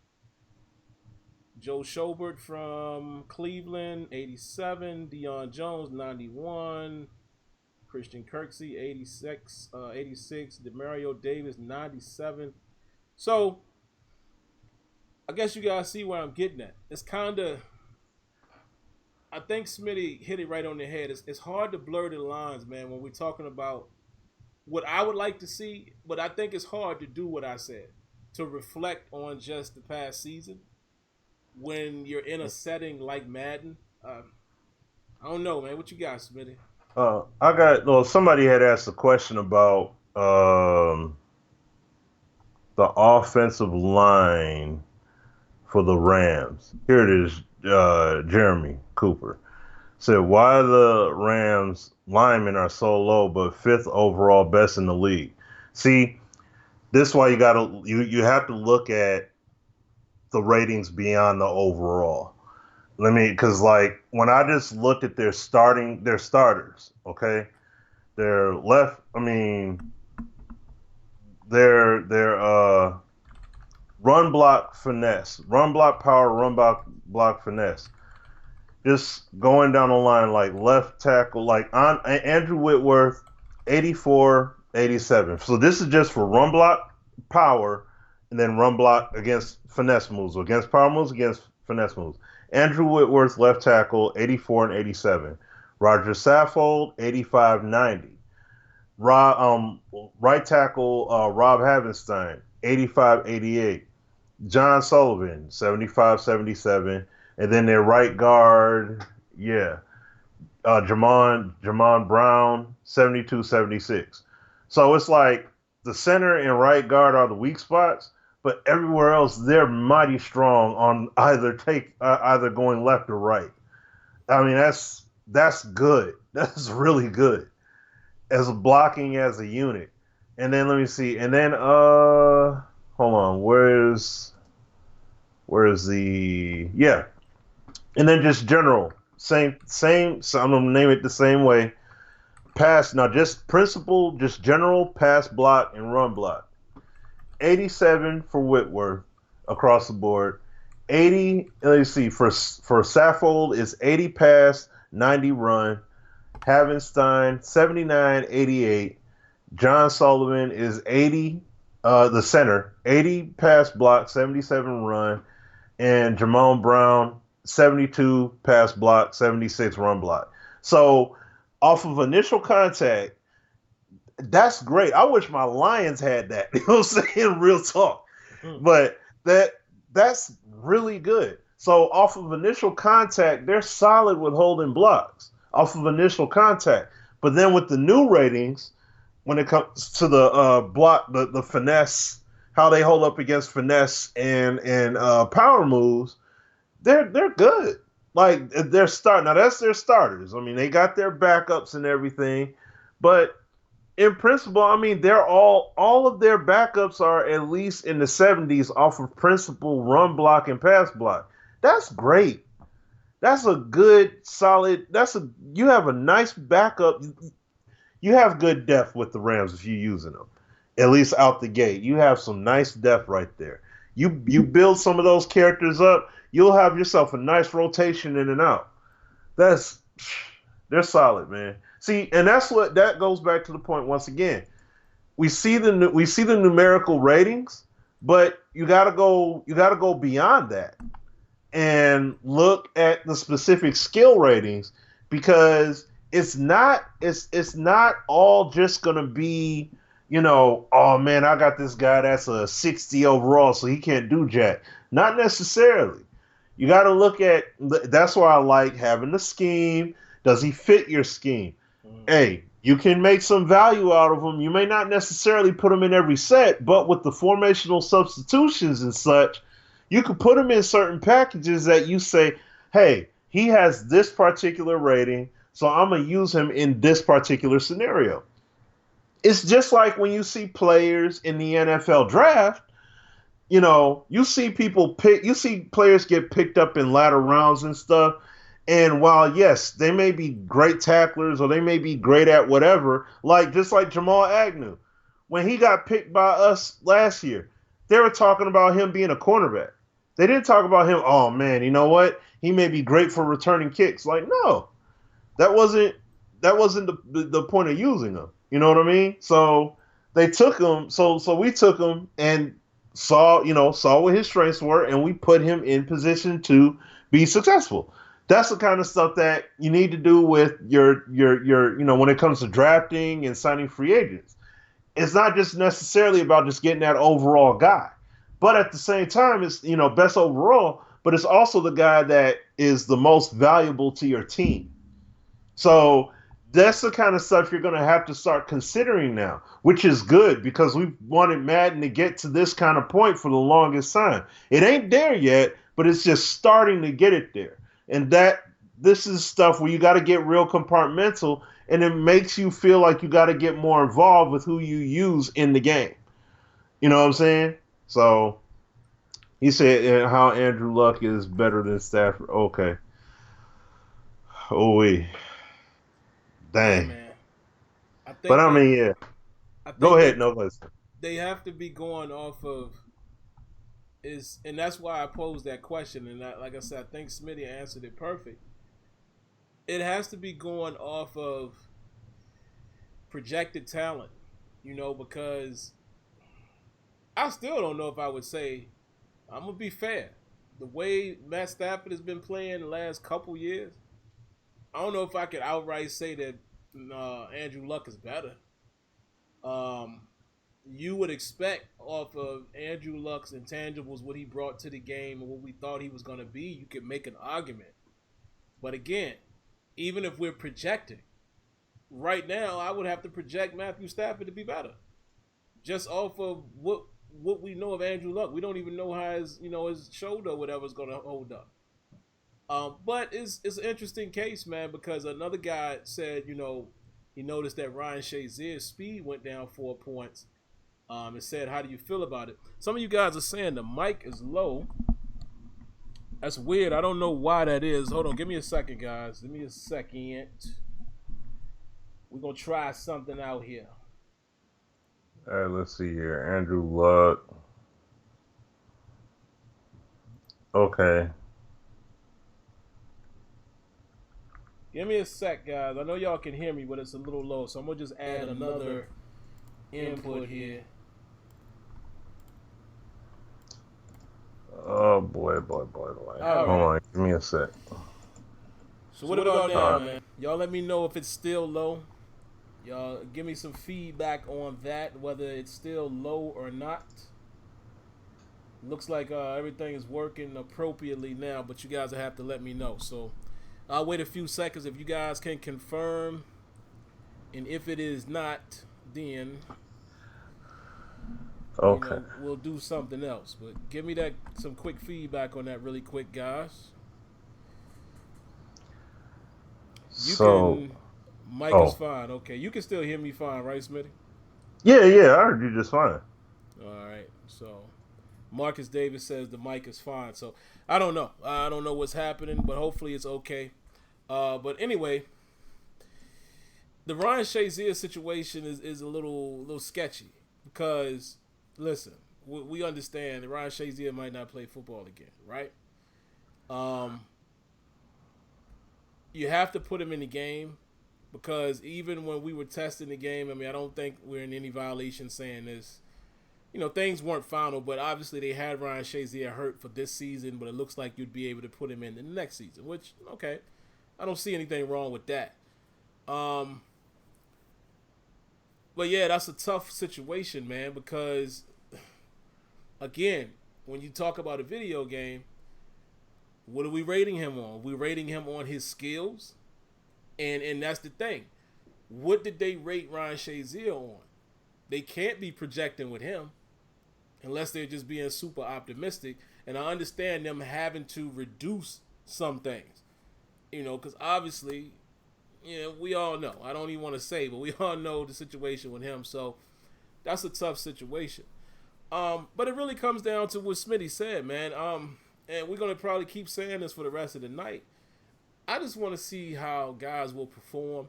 Joe Schobert from Cleveland, 87. Deion Jones, 91. Christian Kirksey, 86. Demario Davis, 97. So, I guess you guys see where I'm getting at. It's kind of... I think Smitty hit it right on the head. It's hard to blur the lines, man, when we're talking about what I would like to see, but I think it's hard to do what I said, to reflect on just the past season when you're in a setting like Madden. I don't know, man. What you got, Smitty? Somebody had asked a question about the offensive line for the Rams. Here it is, Jeremy Cooper said, why the Rams linemen are so low but fifth overall best in the league. See, this is why you have to look at the ratings beyond the overall. Because like when I just looked at their starters, okay, their left, I mean, their run block finesse, run block power, run block finesse. Just going down the line, like left tackle, like on Andrew Whitworth, 84, 87. So this is just for run block power, and then run block against finesse moves, or against power moves, against finesse moves. Andrew Whitworth, left tackle, 84 and 87. Roger Saffold, 85, 90. Right tackle, Rob Havenstein, 85, 88. John Sullivan, 75, 77. And then their right guard, Jamon Brown, 72, 76. So it's like the center and right guard are the weak spots, but everywhere else they're mighty strong on either going left or right. I mean that's good. That's really good as a blocking as a unit. And then let me see. And then hold on, where's the and then just general, same. So I'm gonna name it the same way. Pass now, just principle, just general pass block and run block. 87 for Whitworth across the board. 80. Let me see. For Saffold is 80 pass, 90 run. Havenstein 79, 88. John Sullivan is 80. The center 80 pass block, 77 run, and Jamon Brown 72 pass block, 76 run block. So off of initial contact, that's great. I wish my Lions had that. You know what I'm saying? Real talk. But that's really good. So off of initial contact, they're solid with holding blocks off of initial contact. But then with the new ratings, when it comes to the block, the finesse, how they hold up against finesse and power moves, they're good. Like they're starting now. That's their starters. I mean, they got their backups and everything, but in principle, I mean, they're all of their backups are at least in the 70s off of principle run block and pass block. That's great. That's a good solid. You have a nice backup. You have good depth with the Rams if you're using them. At least out the gate, you have some nice depth right there. You build some of those characters up, you'll have yourself a nice rotation in and out. They're solid, man. See, and that goes back to the point once again. We see the numerical ratings, but you gotta go beyond that and look at the specific skill ratings, because it's not all just gonna be, oh man, I got this guy that's a 60 overall, so he can't do jack. Not necessarily. You got to look at. That's why I like having the scheme. Does he fit your scheme? Hey, you can make some value out of him. You may not necessarily put him in every set, but with the formational substitutions and such, you could put him in certain packages that you say, hey, he has this particular rating, so I'm going to use him in this particular scenario. It's just like when you see players in the NFL draft, you see players get picked up in latter rounds and stuff. And while, yes, they may be great tacklers or they may be great at whatever, just like Jamal Agnew, when he got picked by us last year, they were talking about him being a cornerback. They didn't talk about him, oh man, you know what? He may be great for returning kicks. Like, no, that wasn't the point of using him. You know what I mean? So they took him. So we took him and saw what his strengths were, and we put him in position to be successful. That's the kind of stuff that you need to do with your when it comes to drafting and signing free agents. It's not just necessarily about just getting that overall guy, but at the same time, it's best overall, but it's also the guy that is the most valuable to your team. So that's the kind of stuff you're going to have to start considering now, which is good because we've wanted Madden to get to this kind of point for the longest time. It ain't there yet, but it's just starting to get it there. And that this is stuff where you got to get real compartmental, and it makes you feel like you got to get more involved with who you use in the game. You know what I'm saying? So he said how Andrew Luck is better than Stafford. Okay. Oh, Yeah, dang. man. I But think I that mean, yeah. I Go think ahead, that no listen. they have to be going off of and that's why I posed that question. And like I said, I think Smitty answered it perfect. It has to be going off of projected talent, because I still don't know if I would say I'm gonna be fair. The way Matt Stafford has been playing the last couple years, I don't know if I could outright say that Andrew Luck is better. Um, you would expect off of Andrew Luck's intangibles, what he brought to the game, and what we thought he was going to be, you could make an argument. But again, even if we're projecting, right now, I would have to project Matthew Stafford to be better, just off of what we know of Andrew Luck. We don't even know how his shoulder or whatever is going to hold up. But it's an interesting case, man, because another guy said, he noticed that Ryan Shazier's speed went down 4 points. And said, how do you feel about it? Some of you guys are saying the mic is low. That's weird. I don't know why that is. Hold on. Give me a second, guys. Give me a second. We're going to try something out here. All right, let's see here. Andrew Luck. Okay. Give me a sec, guys. I know y'all can hear me, but it's a little low. So I'm going to just add another input here. Oh, boy. All Hold on. Give me a sec. So what about now, man? Y'all let me know if it's still low. Y'all give me some feedback on that, whether it's still low or not. Looks like everything is working appropriately now, but you guys will have to let me know. So I'll wait a few seconds if you guys can confirm. And if it is not, then Okay. we'll do something else. But give me some quick feedback on that really quick, guys. Mic is fine. Okay, you can still hear me fine, right, Smitty? Yeah, I heard you just fine. All right. So Marcus Davis says the mic is fine. So I don't know. I don't know what's happening, but hopefully it's okay. But anyway, the Ryan Shazier situation is a little sketchy because listen, we understand that Ryan Shazier might not play football again, right? You have to put him in the game because even when we were testing the game, I mean, I don't think we're in any violation saying this. Things weren't final, but obviously they had Ryan Shazier hurt for this season, but it looks like you'd be able to put him in the next season, which, okay, I don't see anything wrong with that. But yeah, that's a tough situation, man, because, again, when you talk about a video game, what are we rating him on? We're rating him on his skills, and that's the thing. What did they rate Ryan Shazier on? They can't be projecting with him unless they're just being super optimistic. And I understand them having to reduce some things, because obviously, we all know. I don't even want to say, but we all know the situation with him. So that's a tough situation. But it really comes down to what Smitty said, man. And we're going to probably keep saying this for the rest of the night. I just want to see how guys will perform.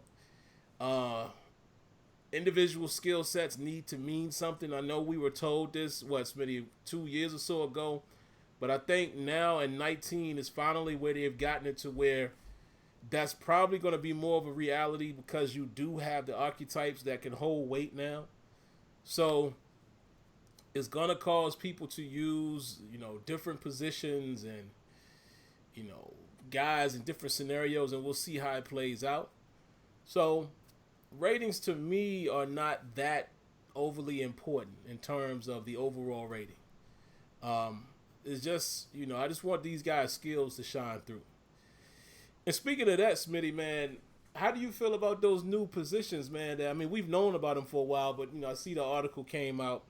Individual skill sets need to mean something. I know we were told this, Smitty, 2 years or so ago. But I think now in 19 is finally where they've gotten it to where that's probably going to be more of a reality because you do have the archetypes that can hold weight now. So it's going to cause people to use, different positions and, guys in different scenarios, and we'll see how it plays out. So ratings to me are not that overly important in terms of the overall rating. It's just, I just want these guys' skills to shine through. And speaking of that, Smitty, man, How do you feel about those new positions, man? I mean, we've known about them for a while, but I see the article came out.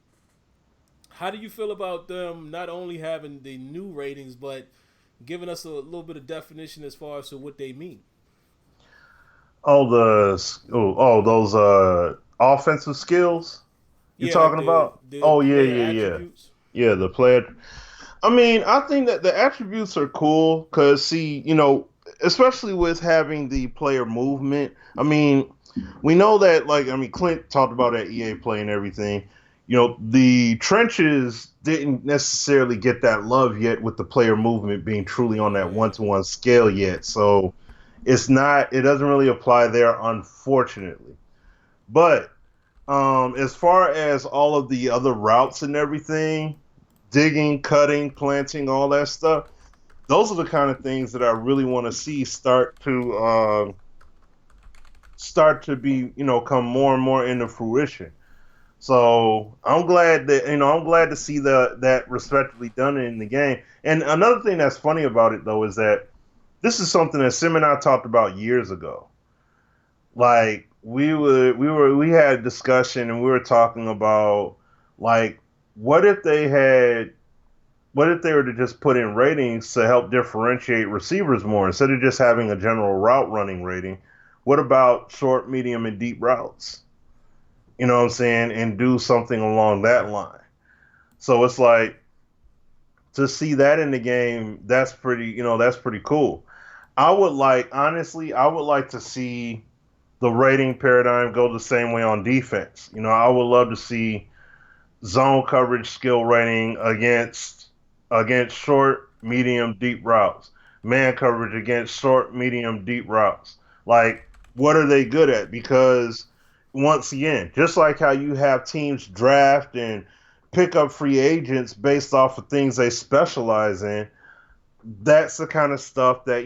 How do you feel about them not only having the new ratings, but giving us a little bit of definition as far as to what they mean? Those offensive skills you Yeah, like talking the about? the Oh yeah, player yeah, yeah. attributes. Yeah, the player. I mean, I think that the attributes are cool because, see, especially with having the player movement. I mean, we know that, like, I mean, Clint talked about that EA play and everything. The trenches didn't necessarily get that love yet with the player movement being truly on that Yeah, one-to-one scale yet. So it doesn't really apply there, unfortunately. But as far as all of the other routes and everything, digging, cutting, planting, all that stuff, those are the kind of things that I really want to see start to be, come more and more into fruition. So I'm glad to see that respectively done in the game. And another thing that's funny about it though is that this is something that Sim and I talked about years ago. Like we had a discussion and we were talking about, like, what if they had what if they were to just put in ratings to help differentiate receivers more instead of just having a general route running rating? What about short, medium, and deep routes? You know what I'm saying? And do something along that line. So it's like, to see that in the game, that's pretty cool. I would like to see the rating paradigm go the same way on defense. I would love to see zone coverage skill rating against short, medium, deep routes. Man coverage against short, medium, deep routes. Like, what are they good at? Because once again, just like how you have teams draft and pick up free agents based off of things they specialize in, that's the kind of stuff that,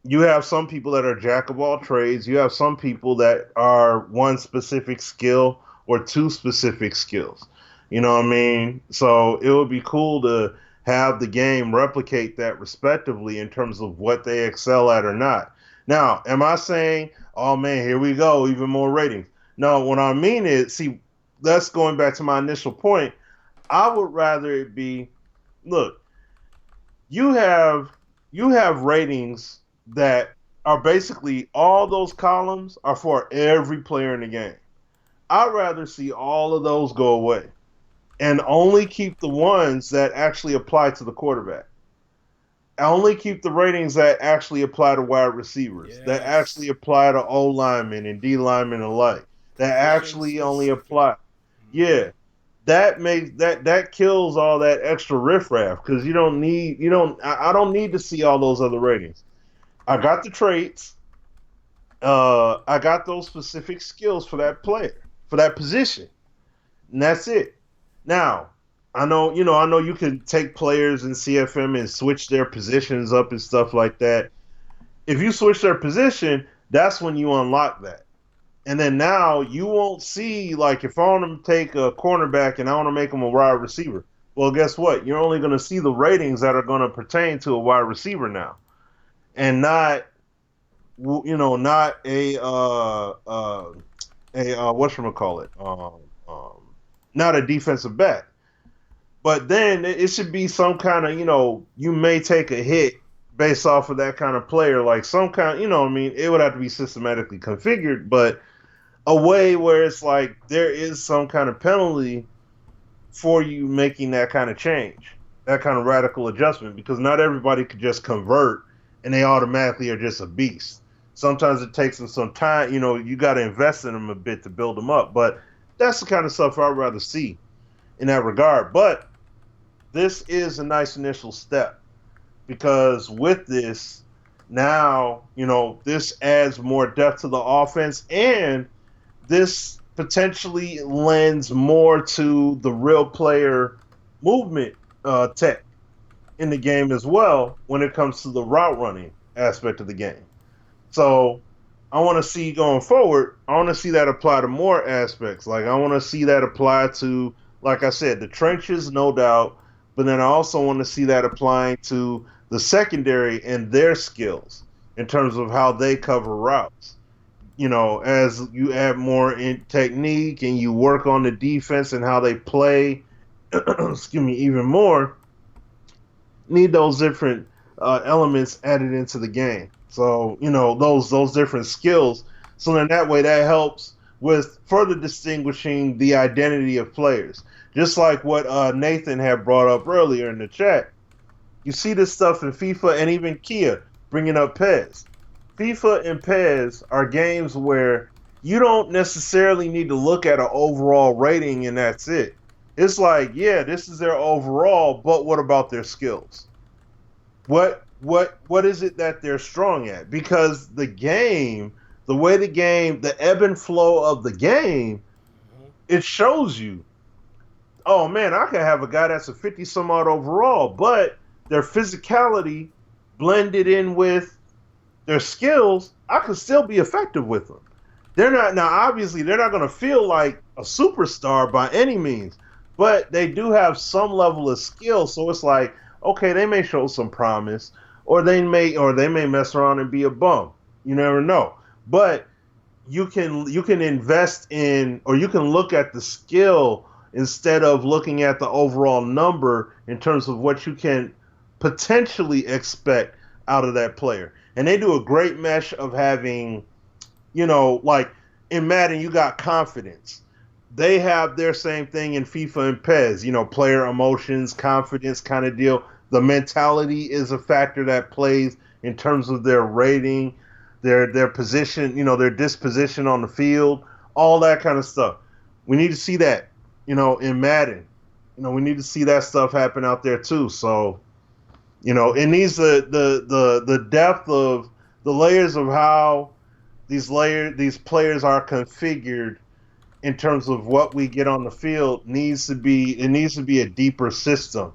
you have some people that are jack of all trades. You have some people that are one specific skill or two specific skills. You know what I mean? So it would be cool to have the game replicate that respectively in terms of what they excel at or not. Now, am I saying, oh man, here we go, even more ratings? No, what I mean is, see, that's going back to my initial point. I would rather it be, look, you have you have ratings that are basically, all those columns are for every player in the game. I'd rather see all of those go away and only keep the ones that actually apply to the quarterback. I only keep the ratings that actually apply to wide receivers, that actually yes, apply to O linemen and D linemen alike, that position actually only specific. apply. Yeah, that kills all that extra riffraff because I don't need to see all those other ratings. I got the traits. I got those specific skills for that player, for that position, and that's it. Now, I know you can take players in CFM and switch their positions up and stuff like that. If you switch their position, that's when you unlock that. And then now you won't see, like, if I want to take a cornerback and I want to make him a wide receiver. Well, guess what? You're only going to see the ratings that are going to pertain to a wide receiver now, and not a whatchamacallit, not a defensive back. But then it should be some kind of, you may take a hit based off of that kind of player, like some kind, I mean, it would have to be systematically configured, but a way where it's like there is some kind of penalty for you making that kind of change, that kind of radical adjustment, because not everybody could just convert and they automatically are just a beast. Sometimes it takes them some time. You got to invest in them a bit to build them up. But that's the kind of stuff I'd rather see in that regard. But this is a nice initial step because with this, now, this adds more depth to the offense, and this potentially lends more to the real player movement tech in the game as well when it comes to the route running aspect of the game. So I want to see going forward, I want to see that apply to more aspects. Like, I want to see that apply to, like I said, the trenches, no doubt, but then I also want to see that applying to the secondary and their skills. in terms of how they cover routes. As you add more in technique and you work on the defense and how they play, excuse me, even more, need those different elements added into the game. So those different skills. So then that way that helps with further distinguishing the identity of players. Just like what Nathan had brought up earlier in the chat. You see this stuff in FIFA and even Kia bringing up PES. FIFA and PES are games where you don't necessarily need to look at an overall rating and that's it. It's like, yeah, this is their overall, but what about their skills? What is it that they're strong at? Because the game, the ebb and flow of the game, it shows you, oh man, I can have a guy that's a 50 some odd overall, but their physicality blended in with their skills, I could still be effective with them. Obviously they're not going to feel like a superstar by any means, but they do have some level of skill. So it's like, okay, they may show some promise, or they may mess around and be a bum. You never know. But you can invest in, or you can look at the skill instead of looking at the overall number in terms of what you can potentially expect out of that player. And they do a great mesh of having, like in Madden, you got confidence. They have their same thing in FIFA and PES, player emotions, confidence kind of deal. The mentality is a factor that plays in terms of their rating, their position, their disposition on the field, all that kind of stuff. We need to see that, in Madden. We need to see that stuff happen out there too. So, it needs the depth of the layers of how these players are configured in terms of what we get on the field needs to be a deeper system.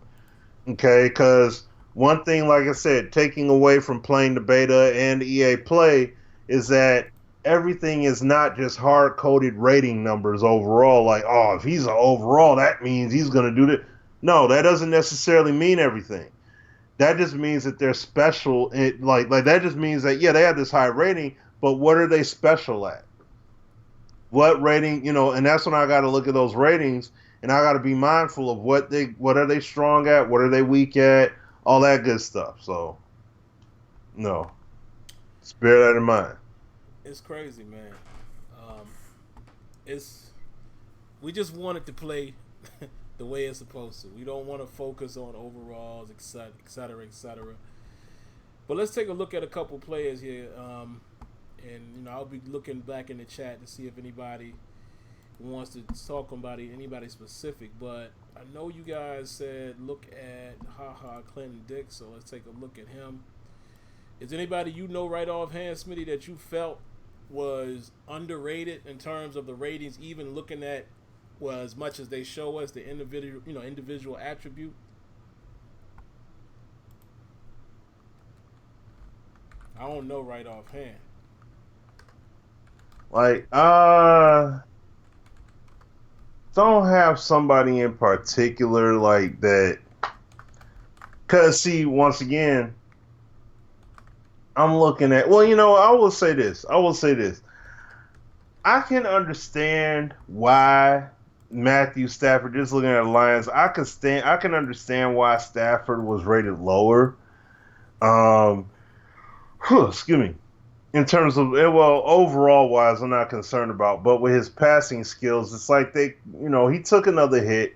Okay, because one thing, like I said, taking away from playing the beta and EA Play is that everything is not just hard-coded rating numbers overall. Like, oh, if he's an overall, that means he's going to do that. No, that doesn't necessarily mean everything. That just means that they're special. Like that just means that, yeah, they have this high rating, but what are they special at? What rating, and that's when I got to look at those ratings, and I got to be mindful of what are they strong at, what are they weak at, all that good stuff. So, no, just bear that in mind. It's crazy, man. We just want it to play the way it's supposed to. We don't want to focus on overalls, et cetera, et cetera. But let's take a look at a couple players here. And I'll be looking back in the chat to see if anybody wants to talk about anybody specific. But I know you guys said look at Clinton Dix, so let's take a look at him. Is anybody right offhand, Smitty, that you felt was underrated in terms of the ratings, even looking at as much as they show us the individual attribute? I don't know right offhand. Like, don't have somebody in particular like that. Cause see, once again, I'm looking at, I will say this. I can understand why Matthew Stafford, just looking at the Lions, I can understand why Stafford was rated lower. Excuse me. In terms of, overall wise, I'm not concerned about, but with his passing skills, it's like he took another hit.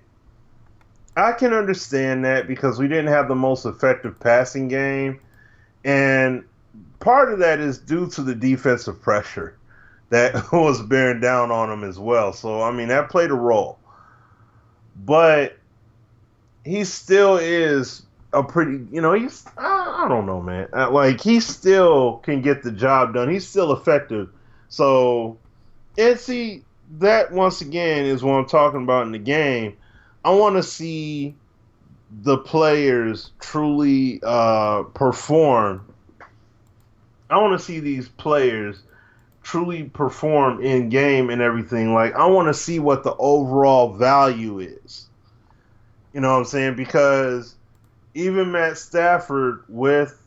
I can understand that because we didn't have the most effective passing game, and part of that is due to the defensive pressure that was bearing down on him as well. So, I mean, that played a role. But he still is a pretty, I don't know, man. Like, he still can get the job done. He's still effective. So, and see, that once again is what I'm talking about in the game. I want to see the players truly perform. I want to see these players truly perform in game and everything. Like, I want to see what the overall value is. You know what I'm saying? Because even Matt Stafford with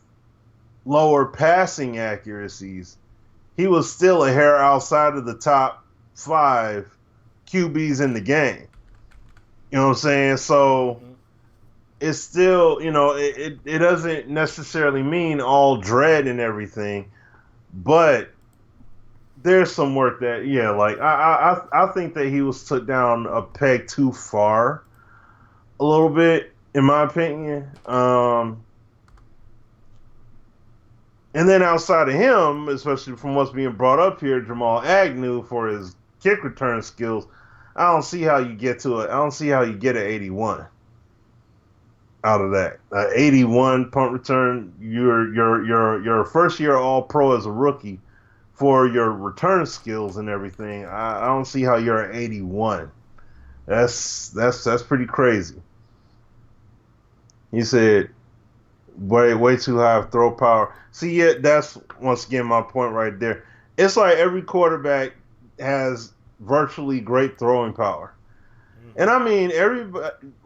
lower passing accuracies, he was still a hair outside of the top 5 QBs in the game. You know what I'm saying? So it's still, it doesn't necessarily mean all dread and everything, but there's some work that, yeah, like I think that he was took down a peg too far, a little bit, in my opinion. And then outside of him, especially from what's being brought up here, Jamal Agnew for his kick return skills, I don't see how you get to it. I don't see how you get an 81 out of that. 81 punt return. You're a first year All Pro as a rookie for your return skills and everything. I don't see how you're an 81. That's pretty crazy. He said way too high of throw power. See, yeah, that's once again my point right there. It's like every quarterback has virtually great throwing power. And I mean, a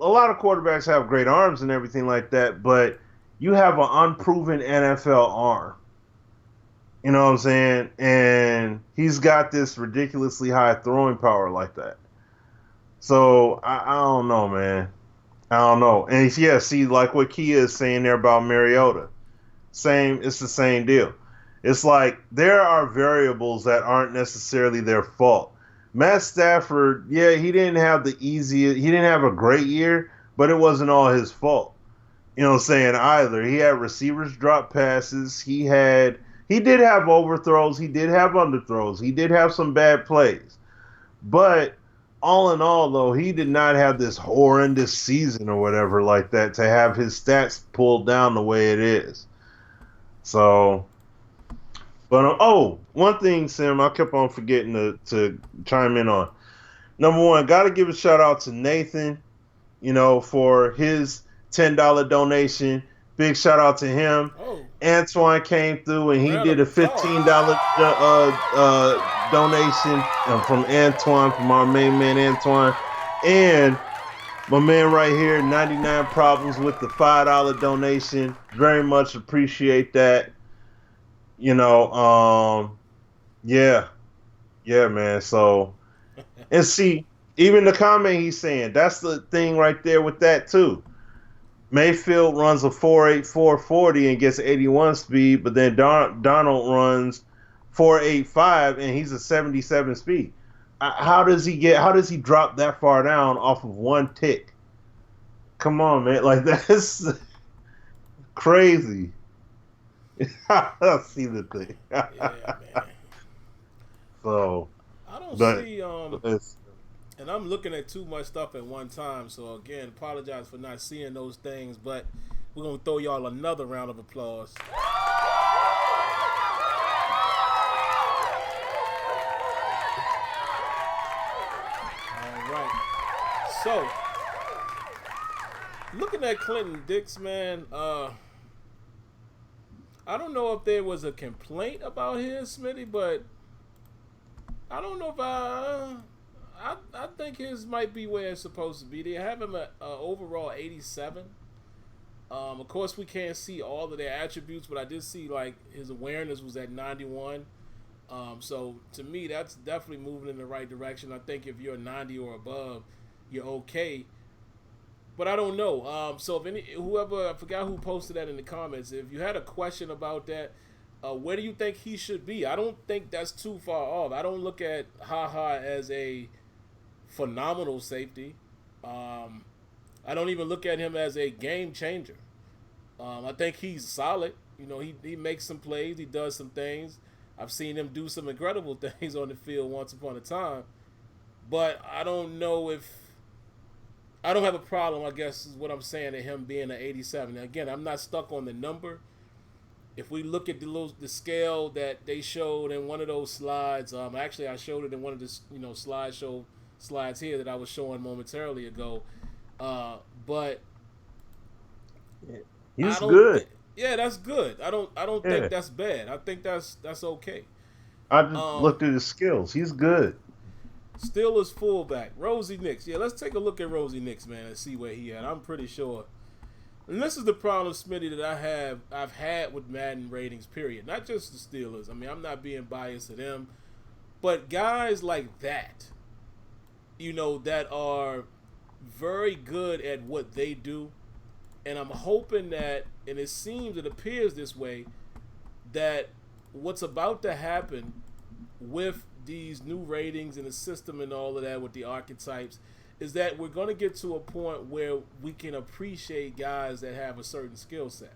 lot of quarterbacks have great arms and everything like that, but you have an unproven NFL arm. You know what I'm saying? And he's got this ridiculously high throwing power like that. So I don't know, man. I don't know. And yeah, see, like what Kia is saying there about Mariota. It's the same deal. It's like there are variables that aren't necessarily their fault. Matt Stafford, yeah, he didn't have a great year, but it wasn't all his fault. You know what I'm saying, either. He had receivers drop passes. He did have overthrows. He did have underthrows. He did have some bad plays. But all in all, though, he did not have this horrendous season or whatever like that to have his stats pulled down the way it is. So, but one thing, Sim, I kept on forgetting to chime in on. Number one, got to give a shout out to Nathan, for his $10 donation. Big shout out to him. Oh. Antoine came through and he did a $15 donation from Antoine, from our main man Antoine, and my man right here, 99 Problems, with the $5 donation. Very much appreciate that. Yeah, man. So, and see, even the comment he's saying, that's the thing right there with that too. Mayfield runs a 4.84 40 and gets 81 speed, but then Donald runs 4.85 and he's a 77 speed. How does he drop that far down off of one tick? Come on, man. Like, that's crazy. I see the thing. Yeah, man. So I don't see and I'm looking at too much stuff at one time, so again, apologize for not seeing those things, but we're gonna throw y'all another round of applause. Alright. So looking at Clinton Dix, man, I don't know if there was a complaint about his, Smitty, but I don't know if I think his might be where it's supposed to be. They have him at overall 87. Of course, we can't see all of their attributes, but I did see like his awareness was at 91. So to me, that's definitely moving in the right direction. I think if you're 90 or above, you're okay. But I don't know. So if whoever, I forgot who posted that in the comments, if you had a question about that, where do you think he should be? I don't think that's too far off. I don't look at HaHa as a phenomenal safety. I don't even look at him as a game changer. I think he's solid. He makes some plays. He does some things. I've seen him do some incredible things on the field once upon a time. But I don't know if... I don't have a problem, I guess, is what I'm saying, at him being an 87. Now, again, I'm not stuck on the number. If we look at the scale that they showed in one of those slides, actually I showed it in one of the slides here that I was showing momentarily ago. But he's good. Yeah, that's good. I don't think that's bad. I think that's okay. I just looked at his skills. He's good. Still is fullback. Rosie Nix. Yeah, let's take a look at Rosie Nix, man, and see where he at. I'm pretty sure. And this is the problem, Smitty, that I've had with Madden ratings, period. Not just the Steelers. I mean, I'm not being biased to them, but guys like that, that are very good at what they do. And I'm hoping that, and it appears this way, that what's about to happen with these new ratings and the system and all of that with the archetypes is that we're going to get to a point where we can appreciate guys that have a certain skill set.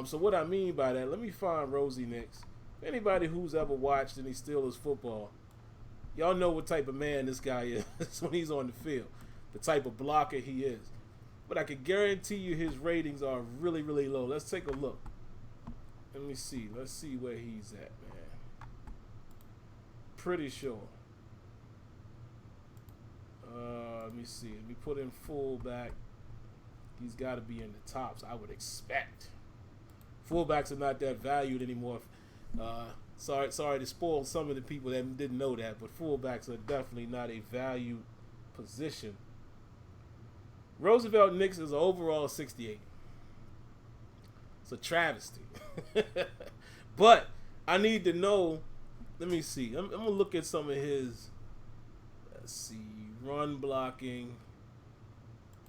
So what I mean by that, let me find Rosie Nix. Anybody who's ever watched any Steelers football, y'all know what type of man this guy is when he's on the field, the type of blocker he is. But I can guarantee you his ratings are really, really low. Let's take a look. Let me see. Let's see where he's at, man. Pretty sure. Let me see. Let me put in fullback. He's got to be in the tops, I would expect. Fullbacks are not that valued anymore. Sorry to spoil some of the people that didn't know that, but fullbacks are definitely not a valued position. Roosevelt Nix is overall 68. It's a travesty. But I need to know. Let me see. I'm going to look at some of his, let's see, run blocking.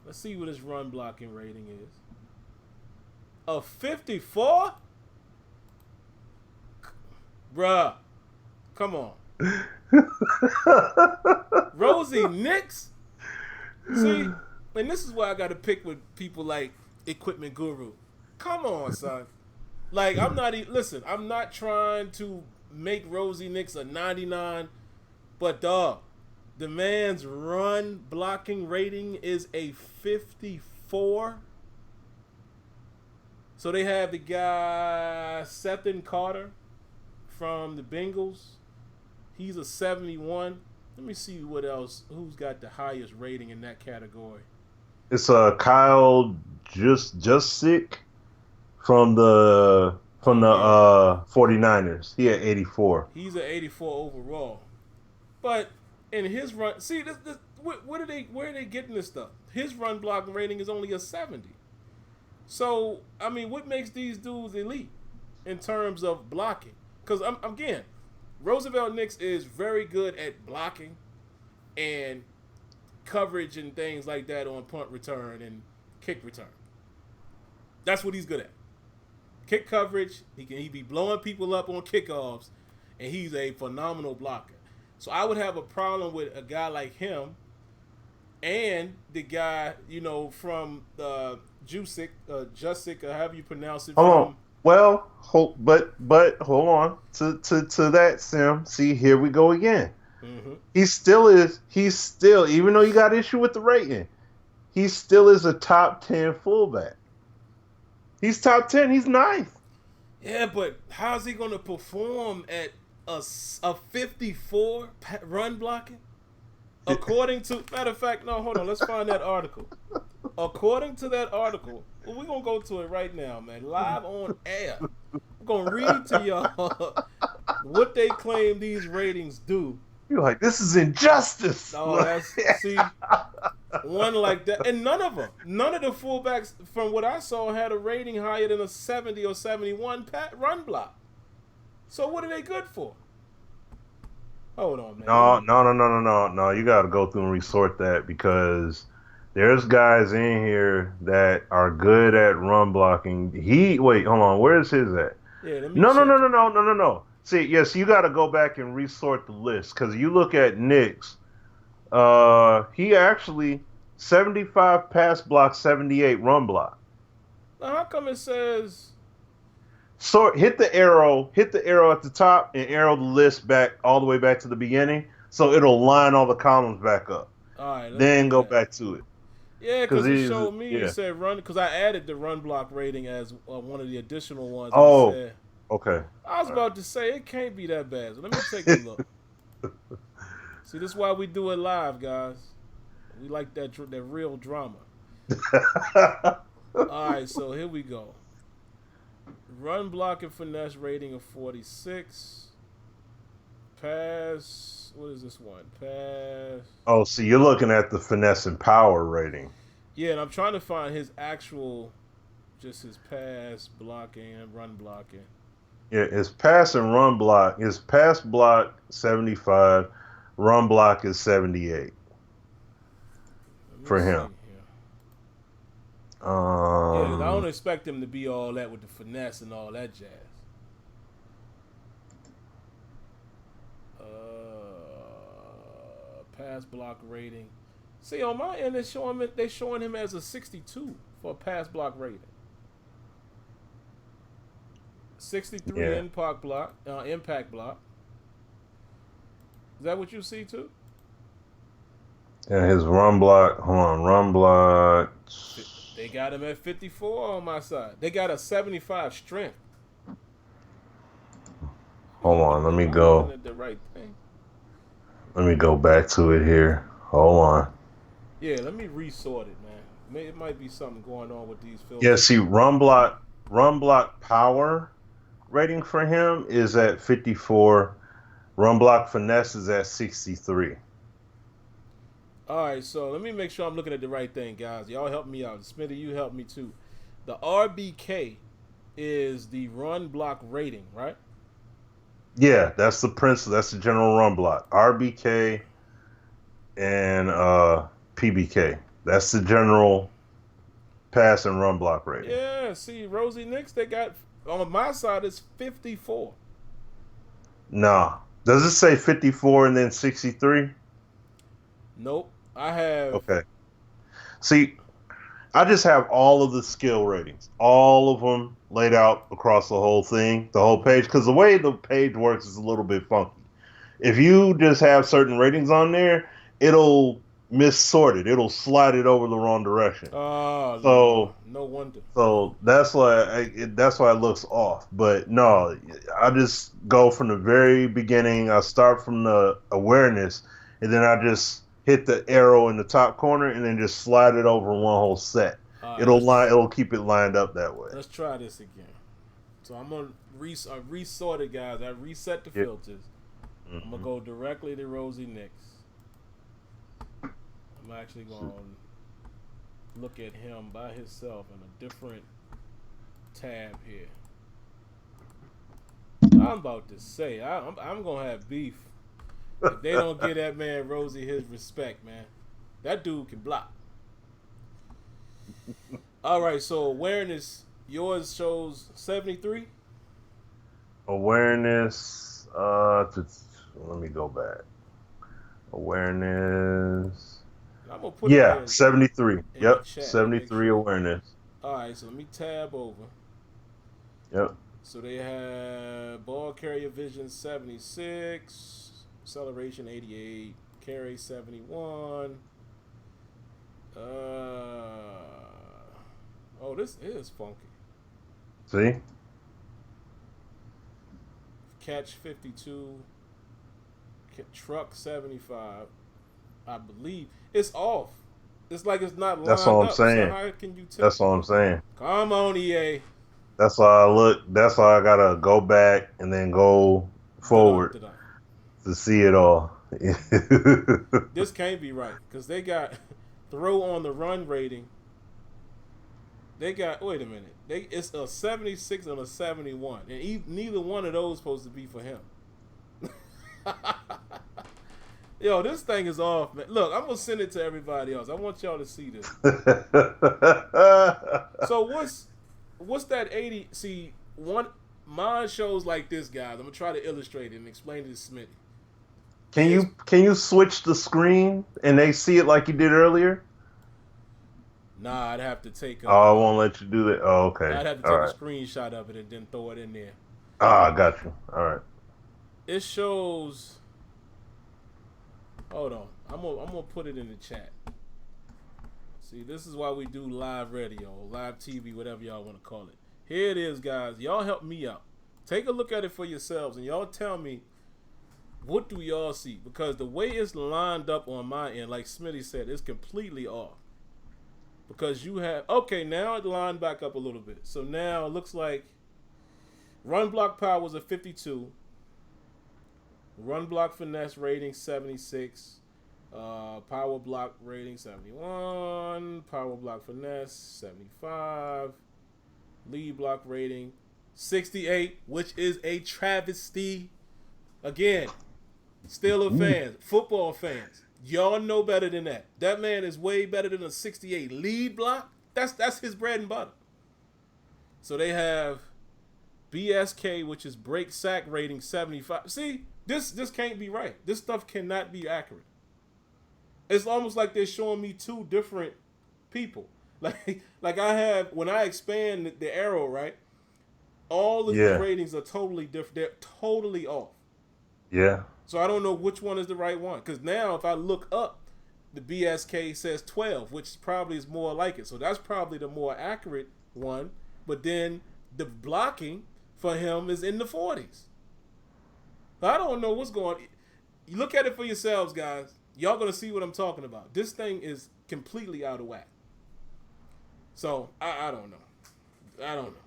Let's see what his run blocking rating is. A 54? Bruh. Come on. Rosie Nix? See? And this is why I got to pick with people like Equipment Guru. Come on, son. Like, I'm not trying to make Rosie Nix a 99, but dog, the man's run blocking rating is a 54. So they have the guy Sethan Carter from the Bengals. He's a 71. Let me see what else. Who's got the highest rating in that category? It's Kyle Juszczyk from the 49ers. He had 84. He's an 84 overall. But in his run, see this where are they getting this stuff? His run blocking rating is only a 70. So I mean, what makes these dudes elite in terms of blocking? Because again, Roosevelt Nix is very good at blocking and coverage and things like that on punt return and kick return. That's what he's good at. Kick coverage. He be blowing people up on kickoffs, and he's a phenomenal blocker. So I would have a problem with a guy like him and the guy, from Juszczyk, however you pronounce it. Hold on. Well, but hold on. To that, Sim. See, here we go again. Mm-hmm. He's still, even though you got issue with the rating, he still is a top 10 fullback. He's top 10. He's ninth. Yeah, but how's he going to perform at a 54 run blocking? According to, matter of fact, no, hold on. Let's find that article. According to that article, we're going to go to it right now, man. Live on air. We're going to read to y'all what they claim these ratings do. You're like, this is injustice. No, see, one like that. And none of the fullbacks, from what I saw, had a rating higher than a 70 or 71 run block. So what are they good for? Hold on, man. No. You got to go through and resort that, because there's guys in here that are good at run blocking. Wait, hold on. Where is his at? Yeah, let me No. See, yes, you got to go back and resort the list, because you look at Nix. He actually 75 pass block, 78 run block. Now, how come it says? So hit the arrow at the top and arrow the list back all the way back to the beginning, so it'll line all the columns back up. All right. Then go back to it. Yeah, because it showed me. It said run, because I added the run block rating as one of the additional ones. Oh. Okay. I was about to say it can't be that bad. So let me take a look. See, this is why we do it live, guys. We like that real drama. All right, so here we go. Run block and finesse rating of 46. Pass. What is this one? Pass. Oh, so you're looking at the finesse and power rating. Yeah, and I'm trying to find his actual Just his pass blocking and run blocking. Yeah, his pass and run block. His pass block 75, run block is 78 Let me for see him. here. Yeah, 'cause I Um, don't expect him to be all that with the finesse and all that jazz. Pass block rating. See, on my end, they showing him as a 62 for a pass block rating. 63 yeah, impact block. Is that what you see too? and his run block. Hold on, run block. They got him at 54 on my side. They got a 75 strength. Hold on, let me I'm looking go. at the right thing. Let me go back to it here. Hold on. Yeah, let me resort it, man. It might be something going on with these Yeah, filters. see, run block power rating for him is at 54. Run block finesse is at 63. All right, so let me make sure I'm looking at the right thing, guys. Y'all help me out. Smitty, you help me too. The RBK is the run block rating, right? Yeah, that's the principal. That's the general run block. RBK and PBK. That's the general pass and run block rating. Yeah, see, Rosie Nix, they got on my side it's 54. Nah. Does it say 54 and then 63? Nope. I have Okay. See, I just have all of the skill ratings, all of them laid out across the whole thing, the whole page, because the way the page works is a little bit funky. If you just have certain ratings on there, it'll missort it. It'll slide it over the wrong direction. oh Lord, So no wonder. So that's why it looks off. But no, I just go from the very beginning. I start from the awareness, and then I just hit the arrow in the top corner, and then just slide it over one whole set. All right, It'll keep it lined up that way. let's try this again. So I'm gonna resort it, guys. I reset the Yeah. filters. I'm gonna Hmm. go directly to Rosie Nix. I'm actually gonna look at him by himself in a different tab here. I'm about to say I'm gonna have beef if they don't give that man Rosie his respect, man. That dude can block. All right, so awareness, yours shows 73. Awareness. Let me go back. Awareness. I'm gonna put it Yeah, here 73. in the Yep, chat to make 73 sure. awareness. All right, so let me tab over. Yep. So they have ball carrier vision 76, acceleration 88, carry 71. Oh, this is funky. See? Catch 52, truck 75. I believe it's off. It's like it's not That's all lined I'm up. So saying. how can you tell? That's all I'm saying. Come on, EA. That's why I look. That's why I gotta go back and then go Da-dum, forward da-dum. to see it all. This can't be right because they got throw on the run rating. They got wait a minute. It's a 76 and a 71, and neither one of those supposed to be for him. Yo, this thing is off, man. Look, I'm gonna send it to everybody else. I want y'all to see this. So what's that 80? See, mine shows like this, guys. I'm gonna try to illustrate it and explain it to Smitty. can you switch the screen and they see it like you did earlier? Nah, I'd have to take Oh, I won't let you do that. Oh, okay. I'd have to All take a right. screenshot of it and then throw it in there. Ah, I got you. All right. It shows. Hold on, I'm gonna put it in the chat. See, this is why we do live radio, live TV, whatever y'all want to call it. Here it is, guys. Y'all help me out. Take a look at it for yourselves, and y'all tell me what do y'all see, because the way it's lined up on my end, like Smitty said, it's completely off. Because you have now it lined back up a little bit. So now it looks like run block power was a 52. Run block finesse rating 76. Power block rating 71. Power block finesse 75. lead block rating 68, which is a travesty. Again, Steelers fans, football fans, y'all know better than that. That man is way better than a 68 lead block. That's his bread and butter. So they have BSK, which is break sack rating 75. See, this can't be right. This stuff cannot be accurate. It's almost like they're showing me two different people. Like I have, when I expand the arrow, right? All of these ratings are totally different. They're totally off. Yeah. So I don't know which one is the right one. Because now if I look up, the BSK says 12, which probably is more like it. So that's probably the more accurate one. But then the blocking for him is in the 40s. I don't know what's going on. You look at it for yourselves, guys. Y'all going to see what I'm talking about. This thing is completely out of whack. So I don't know. I don't know.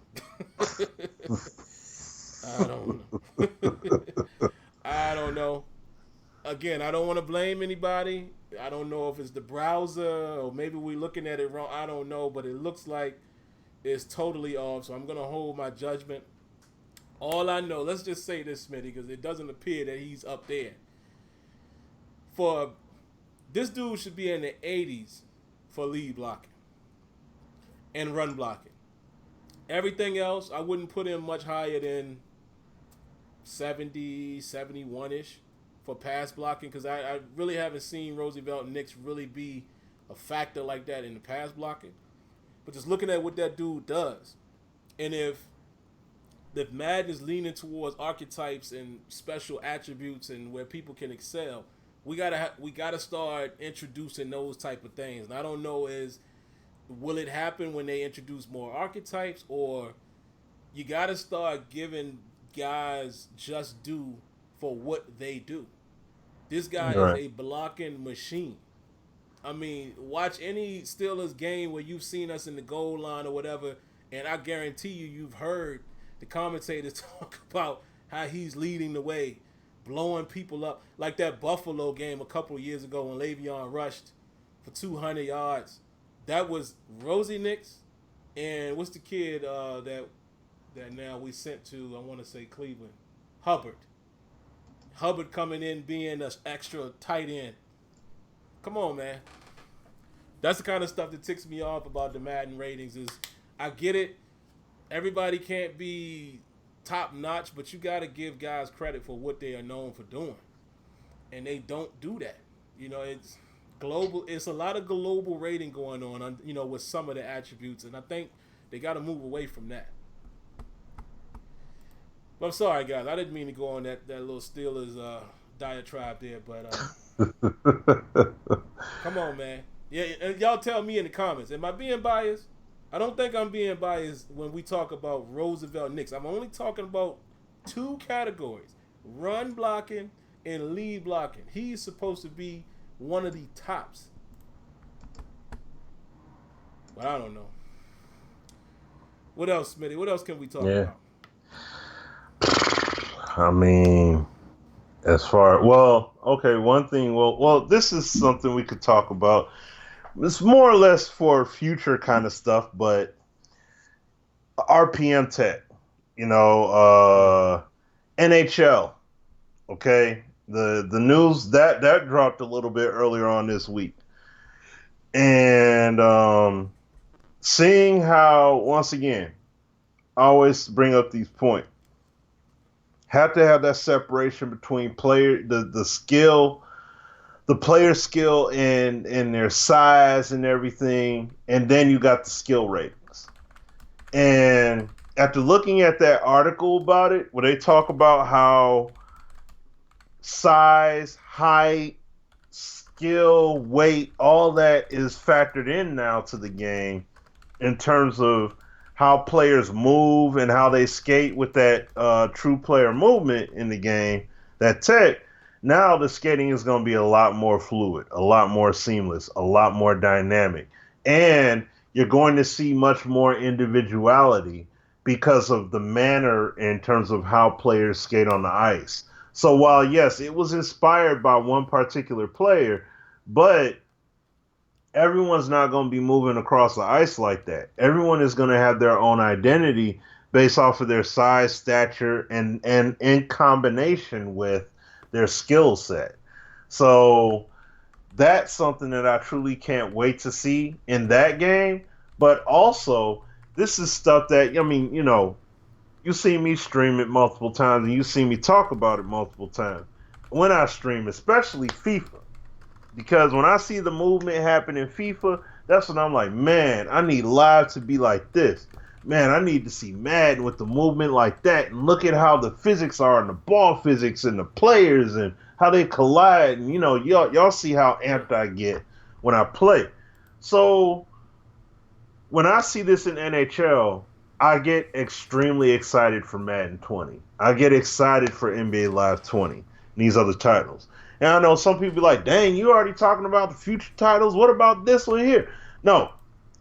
I don't know. I don't know. Again, I don't want to blame anybody. I don't know if it's the browser or maybe we're looking at it wrong. I don't know, but it looks like it's totally off. So I'm going to hold my judgment. All I know, let's just say this, Smitty, because it doesn't appear that he's up there. For this dude should be in the 80s for lead blocking and run blocking. Everything else, I wouldn't put him much higher than 70, 71-ish for pass blocking, because I really haven't seen Roosevelt Nix really be a factor like that in the pass blocking. But just looking at what that dude does, and if Madden is leaning towards archetypes and special attributes and where people can excel, we gotta start introducing those type of things. And I don't know, will it happen when they introduce more archetypes, or you gotta start giving guys just due for what they do. This guy is a blocking machine. I mean, watch any Steelers game where you've seen us in the goal line or whatever, and I guarantee you've heard the commentators talk about how he's leading the way, blowing people up. Like that Buffalo game a couple of years ago when Le'Veon rushed for 200 yards. That was Rosie Nix and what's the kid that now we sent to, I want to say Cleveland, Hubbard. Hubbard coming in being an extra tight end. Come on, man. That's the kind of stuff that ticks me off about the Madden ratings. Is I get it. Everybody can't be top notch, but you got to give guys credit for what they are known for doing. And they don't do that. You know, it's global. It's a lot of global rating going on, you know, with some of the attributes. And I think they got to move away from that. But I'm sorry, guys. I didn't mean to go on that little Steelers diatribe there, but come on, man. Yeah, and y'all tell me in the comments. Am I being biased? I don't think I'm being biased when we talk about Roosevelt Nix. I'm only talking about two categories: run blocking and lead blocking. He's supposed to be one of the tops. But I don't know. What else, Smitty? What else can we talk about? I mean, one thing, this is something we could talk about. It's more or less for future kind of stuff, but RPM tech, NHL, okay? The news that dropped a little bit earlier on this week. And seeing how, once again, I always bring up these points. Have to have that separation between the skill, the player skill and their size and everything, and then you got the skill ratings. And after looking at that article about it, where they talk about how size, height, skill, weight, all that is factored in now to the game in terms of how players move and how they skate with that true player movement in the game, that tech, now the skating is going to be a lot more fluid, a lot more seamless, a lot more dynamic. And you're going to see much more individuality because of the manner in terms of how players skate on the ice. So while, yes, it was inspired by one particular player, but everyone's not going to be moving across the ice like that. Everyone is going to have their own identity based off of their size, stature, and in combination with their skill set. So that's something that I truly can't wait to see in that game. But also, this is stuff that, I mean, you see me stream it multiple times and you see me talk about it multiple times when I stream, especially FIFA. Because when I see the movement happen in FIFA, that's when I'm like, man, I need live to be like this. Man, I need to see Madden with the movement like that, and look at how the physics are and the ball physics and the players and how they collide. And y'all see how amped I get when I play. So when I see this in NHL, I get extremely excited for Madden 20. I get excited for NBA Live 20 and these other titles. And I know some people be like, dang, you already talking about the future titles. What about this one here? No,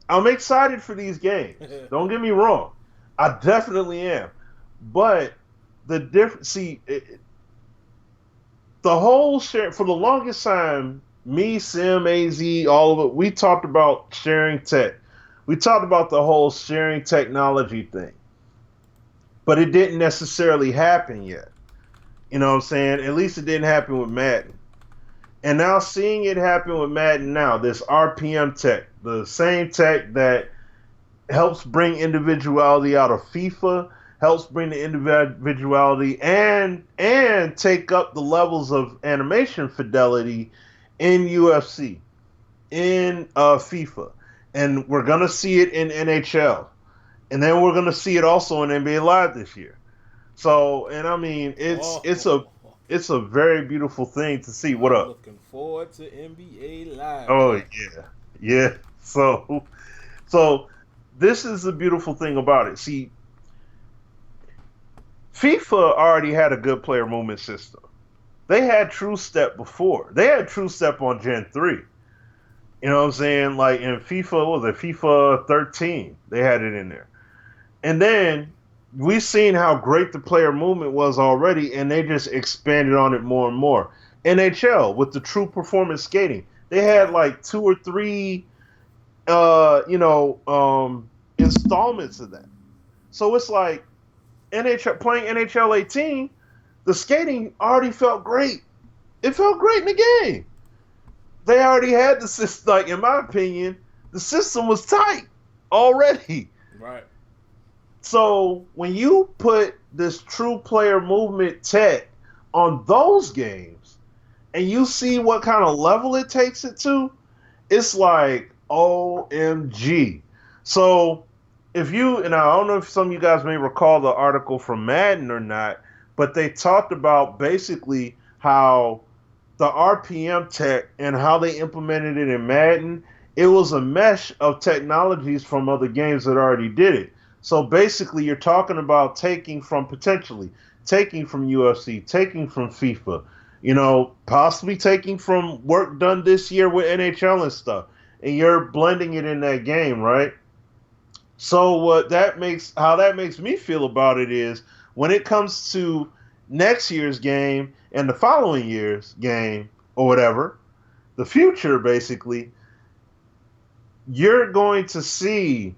I'm excited for these games. Don't get me wrong. I definitely am. But the difference, the whole share, for the longest time, me, Sim, AZ, all of it, we talked about sharing tech. We talked about the whole sharing technology thing. But it didn't necessarily happen yet. You know what I'm saying? At least it didn't happen with Madden. And now seeing it happen with Madden now, this RPM tech, the same tech that helps bring individuality out of FIFA, helps bring the individuality and take up the levels of animation fidelity in UFC, in FIFA. And we're going to see it in NHL. And then we're going to see it also in NBA Live this year. So, and I mean, it's a very beautiful thing to see. What up? Looking forward to NBA Live. Oh yeah. So this is the beautiful thing about it. See, FIFA already had a good player movement system. They had True Step before. They had True Step on Gen 3. You know what I'm saying? Like in FIFA, what was it? FIFA 13, they had it in there. And then we've seen how great the player movement was already, and they just expanded on it more and more. NHL with the true performance skating, they had like 2 or 3, installments of that. So it's like NHL playing NHL 18, the skating already felt great. It felt great in the game. They already had the system. Like in my opinion, the system was tight already. Right. So when you put this true player movement tech on those games and you see what kind of level it takes it to, it's like OMG. So if you, and I don't know if some of you guys may recall the article from Madden or not, but they talked about basically how the RPM tech and how they implemented it in Madden, it was a mesh of technologies from other games that already did it. So basically, you're talking about taking from UFC, taking from FIFA, possibly taking from work done this year with NHL and stuff, and you're blending it in that game, right? So how that makes me feel about it is when it comes to next year's game and the following year's game or whatever, the future basically, you're going to see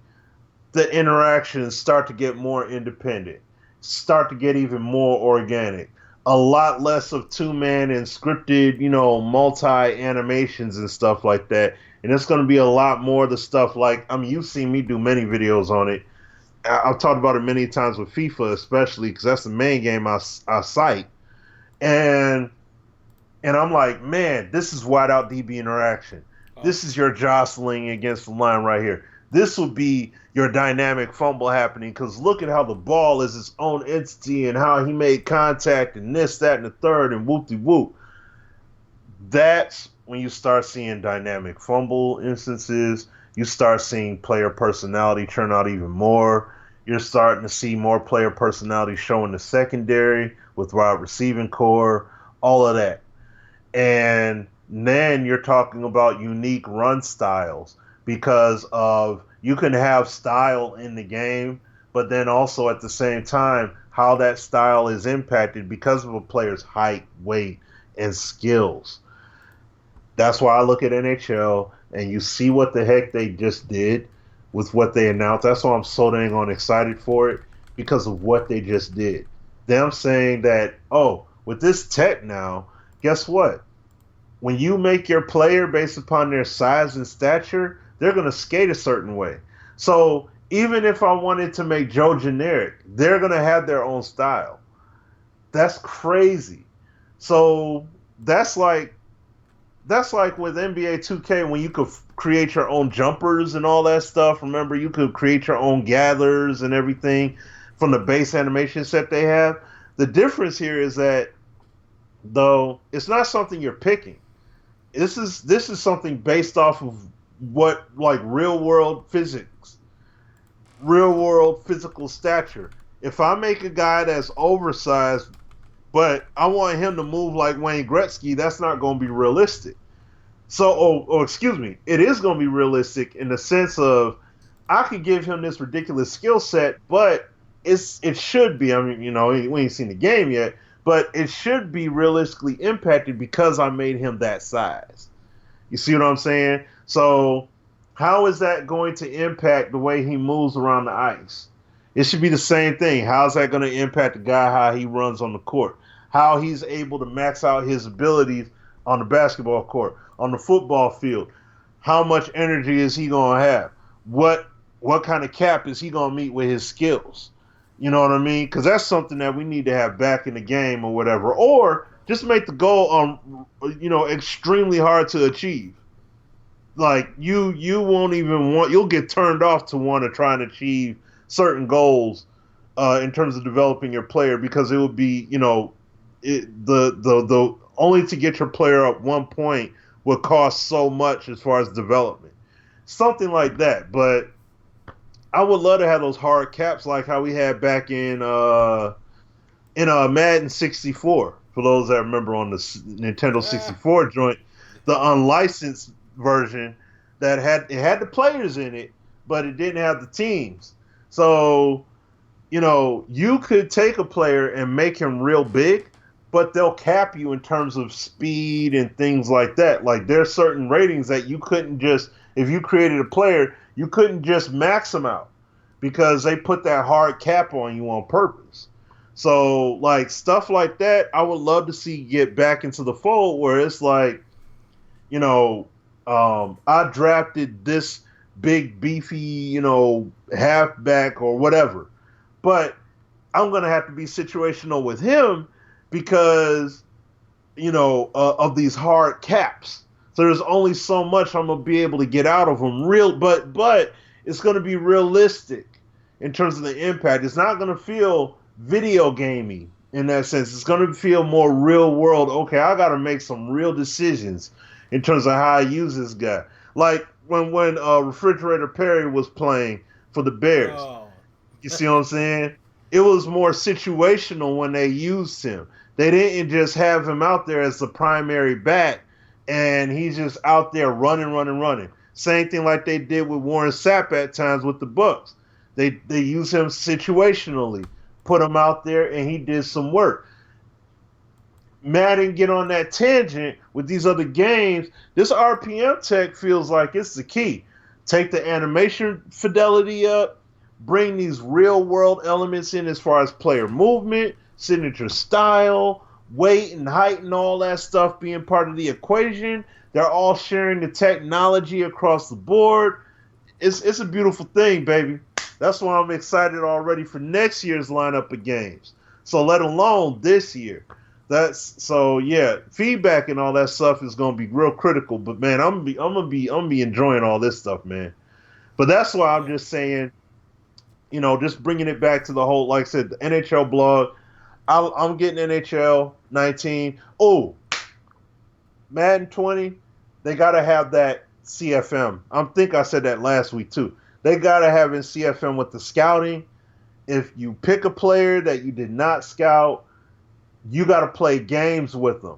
the interactions start to get more independent, start to get even more organic, a lot less of two-man and scripted, multi-animations and stuff like that. And it's going to be a lot more of the stuff like, I mean, you've seen me do many videos on it. I've talked about it many times with FIFA, especially because that's the main game I cite. And I'm like, man, this is wide out DB interaction. This is your jostling against the line right here. This would be your dynamic fumble happening because look at how the ball is its own entity and how he made contact and this, that, and the third and whoop-de-whoop. That's when you start seeing dynamic fumble instances. You start seeing player personality turn out even more. You're starting to see more player personality showing the secondary with wide receiving core, all of that. And then you're talking about unique run styles because of you can have style in the game, but then also at the same time how that style is impacted because of a player's height, weight, and skills. That's why I look at NHL. and you see what the heck they just did with what they announced. That's why I'm so dang on excited for it, because of what they just did. Them saying that, oh, with this tech now, guess what? When you make your player based upon their size and stature, they're going to skate a certain way. So even if I wanted to make Joe generic, they're going to have their own style. That's crazy. So that's like with NBA 2K when you could create your own jumpers and all that stuff. Remember, you could create your own gatherers and everything from the base animation set they have. The difference here is that, though, it's not something you're picking. This is something based off of what, like, real world physics, real world physical stature. If I make a guy that's oversized, but I want him to move like Wayne Gretzky, that's not going to be realistic. So, excuse me, it is going to be realistic in the sense of I could give him this ridiculous skill set, but it should be. I mean, we ain't seen the game yet, but it should be realistically impacted because I made him that size. You see what I'm saying? So how is that going to impact the way he moves around the ice? It should be the same thing. How's that going to impact the guy, how he runs on the court, how he's able to max out his abilities on the basketball court, on the football field? How much energy is he going to have? What kind of cap is he going to meet with his skills? You know what I mean? Because that's something that we need to have back in the game or whatever. Or just make the goal extremely hard to achieve. Like you won't even you'll get turned off to want to try and achieve certain goals in terms of developing your player, because it would be, the only to get your player up 1 point would cost so much as far as development. Something like that. But I would love to have those hard caps like how we had back in Madden 64. For those that remember on the Nintendo 64 joint, the unlicensed version that had the players in it, but it didn't have the teams. So, you could take a player and make him real big, but they'll cap you in terms of speed and things like that. Like there's certain ratings that you couldn't just, if you created a player, you couldn't just max them out because they put that hard cap on you on purpose. So like stuff like that, I would love to see get back into the fold where it's like, I drafted this big beefy, halfback or whatever, but I'm going to have to be situational with him because, of these hard caps. So there's only so much I'm going to be able to get out of him but it's going to be realistic in terms of the impact. It's not going to feel video gamey in that sense. It's going to feel more real world. Okay, I got to make some real decisions in terms of how I use this guy. Like when Refrigerator Perry was playing for the Bears. Oh. You see what I'm saying? It was more situational when they used him. They didn't just have him out there as the primary back and he's just out there running. Same thing like they did with Warren Sapp at times with the Bucks. They use him situationally, put him out there, and he did some work. Madden get on that tangent with these other games. This RPM tech feels like it's the key. Take the animation fidelity up, bring these real world elements in as far as player movement, signature style, weight and height and all that stuff being part of the equation. They're all sharing the technology across the board. It's a beautiful thing, baby. That's why I'm excited already for next year's lineup of games. So let alone this year. Feedback and all that stuff is gonna be real critical. But man, I'm gonna be enjoying all this stuff, man. But that's why I'm just saying, just bringing it back to the whole, like I said, the NHL blog. I'm getting NHL 19. Oh, Madden 20. They gotta have that CFM. I think I said that last week too. They gotta have in CFM with the scouting. If you pick a player that you did not scout, you got to play games with them,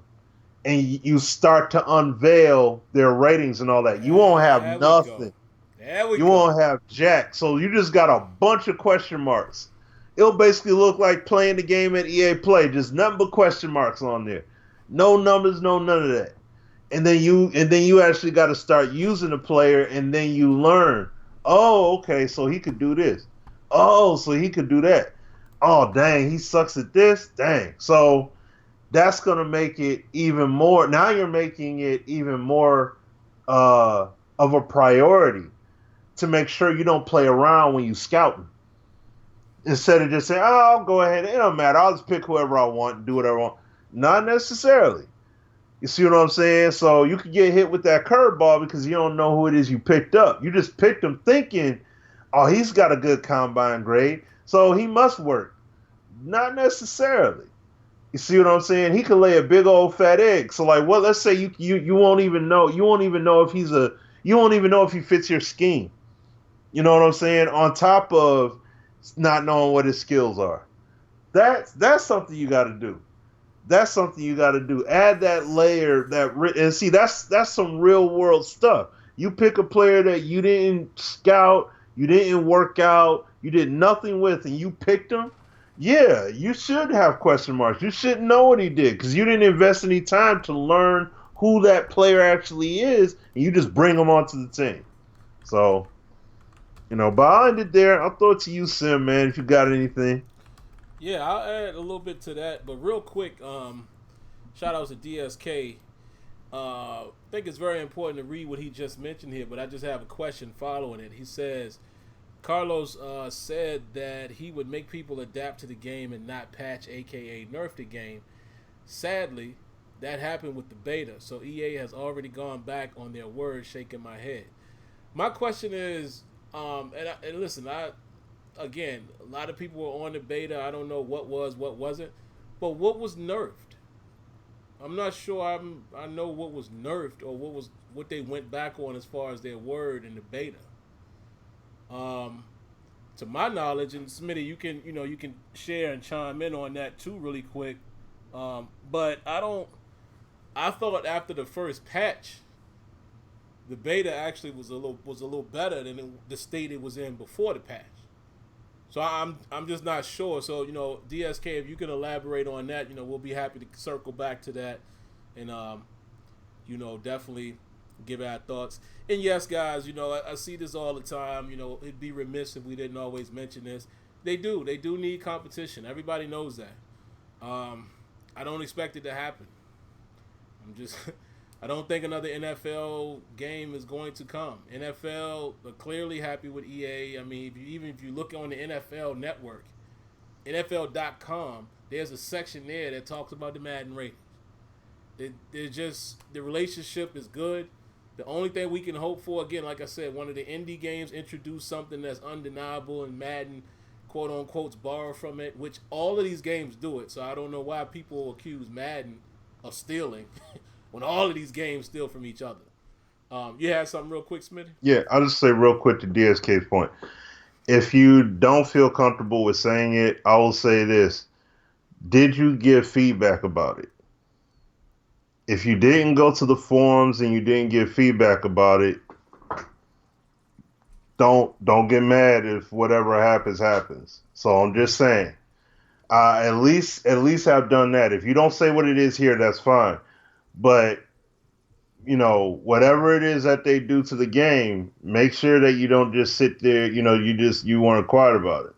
and you start to unveil their ratings and all that. You won't have nothing. You won't have jack. So you just got a bunch of question marks. It'll basically look like playing the game at EA Play, just nothing but question marks on there. No numbers, no none of that. and then you actually got to start using the player, and then you learn. Oh, okay, so he could do this. Oh, so he could do that. Oh, dang, he sucks at this. Dang. So that's gonna make it even more. Now you're making it even more uh, of a priority to make sure you don't play around when you scouting. Instead of just saying, "Oh, I'll go ahead. It don't matter. I'll just pick whoever I want and do whatever I want." Not necessarily. You see what I'm saying? So you could get hit with that curveball because you don't know who it is you picked up. You just picked him thinking, "Oh, he's got a good combine grade, so he must work." Not necessarily. You see what I'm saying? He could lay a big old fat egg. So like, well, let's say you won't even know. You won't even know if he's a. You won't even know if he fits your scheme. You know what I'm saying? On top of not knowing what his skills are. That's something you got to do. That's something you got to do. Add that layer and see that's some real world stuff. You pick a player that you didn't scout, you didn't work out, you did nothing with, and you picked him. Yeah, you should have question marks. You shouldn't know what he did because you didn't invest any time to learn who that player actually is, and you just bring him onto the team. So, but I'll end it there. I'll throw it to you, Sim, man, if you got anything. Yeah, I'll add a little bit to that, but real quick, shout outs to DSK. I think it's very important to read what he just mentioned here, but I just have a question following it. He says, Carlos said that he would make people adapt to the game and not patch, aka nerf the game. Sadly, that happened with the beta, so EA has already gone back on their word, shaking my head. My question is, and listen, again, a lot of people were on the beta. I don't know what was, what wasn't, but what was nerfed? I'm not sure. I know what was nerfed or what they went back on as far as their word in the beta. Um, to my knowledge, and Smitty, you can share and chime in on that too, really quick. But I don't. I thought after the first patch, the beta actually was a little better than the state it was in before the patch. So I'm just not sure. So DSK, if you can elaborate on that, we'll be happy to circle back to that, and definitely give our thoughts. And yes, guys, I see this all the time. It'd be remiss if we didn't always mention this. They do need competition. Everybody knows that. I don't expect it to happen. I'm just I don't think another NFL game is going to come. NFL are clearly happy with EA. I mean, if you look on the NFL network, NFL.com, there's a section there that talks about the Madden ratings. The relationship is good. The only thing we can hope for, again, like I said, one of the indie games introduced something that's undeniable, and Madden, quote unquote, borrow from it, which all of these games do it. So I don't know why people accuse Madden of stealing when all of these games steal from each other. You had something real quick, Smitty? Yeah, I'll just say real quick to DSK's point. If you don't feel comfortable with saying it, I will say this. Did you give feedback about it? If you didn't go to the forums and you didn't give feedback about it, don't get mad if whatever happens. So I'm just saying, at least have done that. If you don't say what it is here, that's fine. But whatever it is that they do to the game, make sure that you don't just sit there. You weren't quiet about it.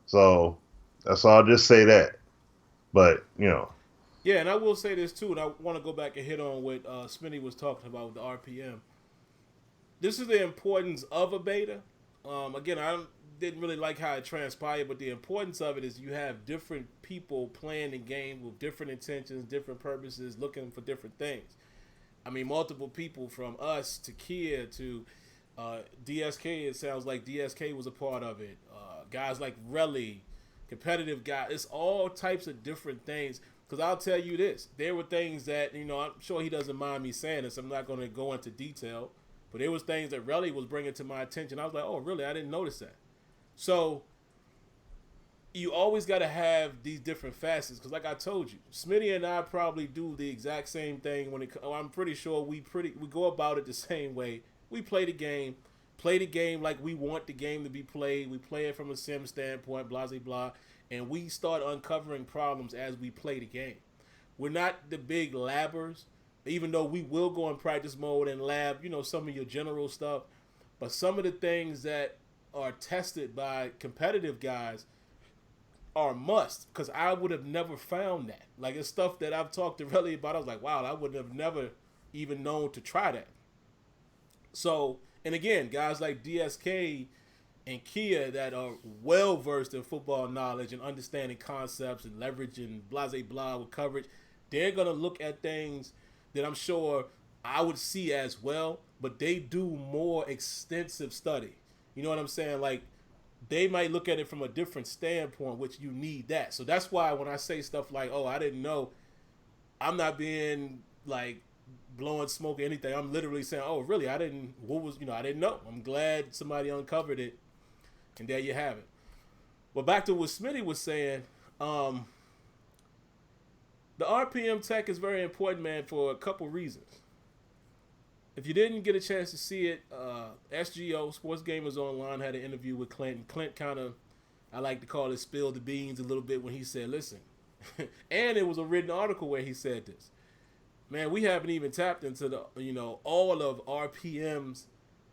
So that's all. I'll just say that. But Yeah, and I will say this too, and I want to go back and hit on what Smitty was talking about with the RPM. This is the importance of a beta. Again, I didn't really like how it transpired, but the importance of it is you have different people playing the game with different intentions, different purposes, looking for different things. I mean, multiple people from us to Kia to DSK. It sounds like DSK was a part of it. Guys like Relly, competitive guys. It's all types of different things. Because I'll tell you this, there were things that I'm sure he doesn't mind me saying this. I'm not going to go into detail, but there was things that Relly was bringing to my attention. I was like, oh, really? I didn't notice that. So you always got to have these different facets because, like I told you, Smitty and I probably do the exact same thing I'm pretty sure we go about it the same way. We play the game like we want the game to be played. We play it from a sim standpoint, blah blah blah, and we start uncovering problems as we play the game. We're not the big labbers. even though we will go in practice mode and lab, some of your general stuff, but some of the things that are tested by competitive guys are must, because I would have never found that. Like, it's stuff that I've talked to Relly about. I was like, wow, I would have never even known to try that. So, and again, guys like DSK and Kia that are well versed in football knowledge and understanding concepts and leveraging blah blah with coverage, they're gonna look at things that I'm sure I would see as well, but they do more extensive study. You know what I'm saying? Like, they might look at it from a different standpoint, which you need that. So that's why when I say stuff like, oh, I didn't know, I'm not being like blowing smoke or anything. I'm literally saying, oh, really? I didn't know. I'm glad somebody uncovered it. And there you have it. But back to what Smitty was saying, the RPM tech is very important, man, for a couple reasons. If you didn't get a chance to see it, SGO, Sports Gamers Online, had an interview with Clint. And Clint kind of, I like to call it, spilled the beans a little bit when he said, listen. And it was a written article where he said this. Man, we haven't even tapped into the, all of RPM's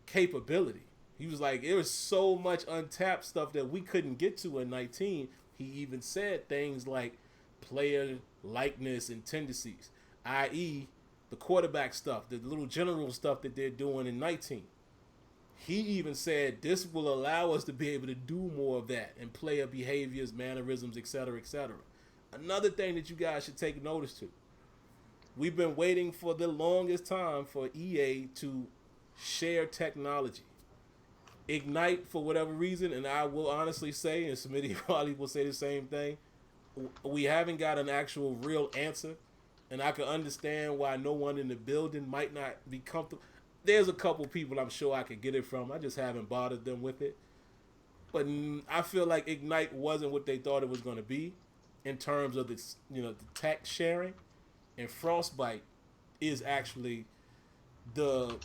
capability. He was like, there was so much untapped stuff that we couldn't get to in 19. He even said things like player likeness and tendencies, i.e., the quarterback stuff, the little general stuff that they're doing in 19. He even said this will allow us to be able to do more of that and player behaviors, mannerisms, etc., etc. Another thing that you guys should take notice to. We've been waiting for the longest time for EA to share technology. Ignite, for whatever reason, and I will honestly say, and Smitty probably will say the same thing, we haven't got an actual real answer, and I can understand why no one in the building might not be comfortable. There's a couple people I'm sure I could get it from. I just haven't bothered them with it. But I feel like Ignite wasn't what they thought it was going to be in terms of the tech sharing, and Frostbite is actually the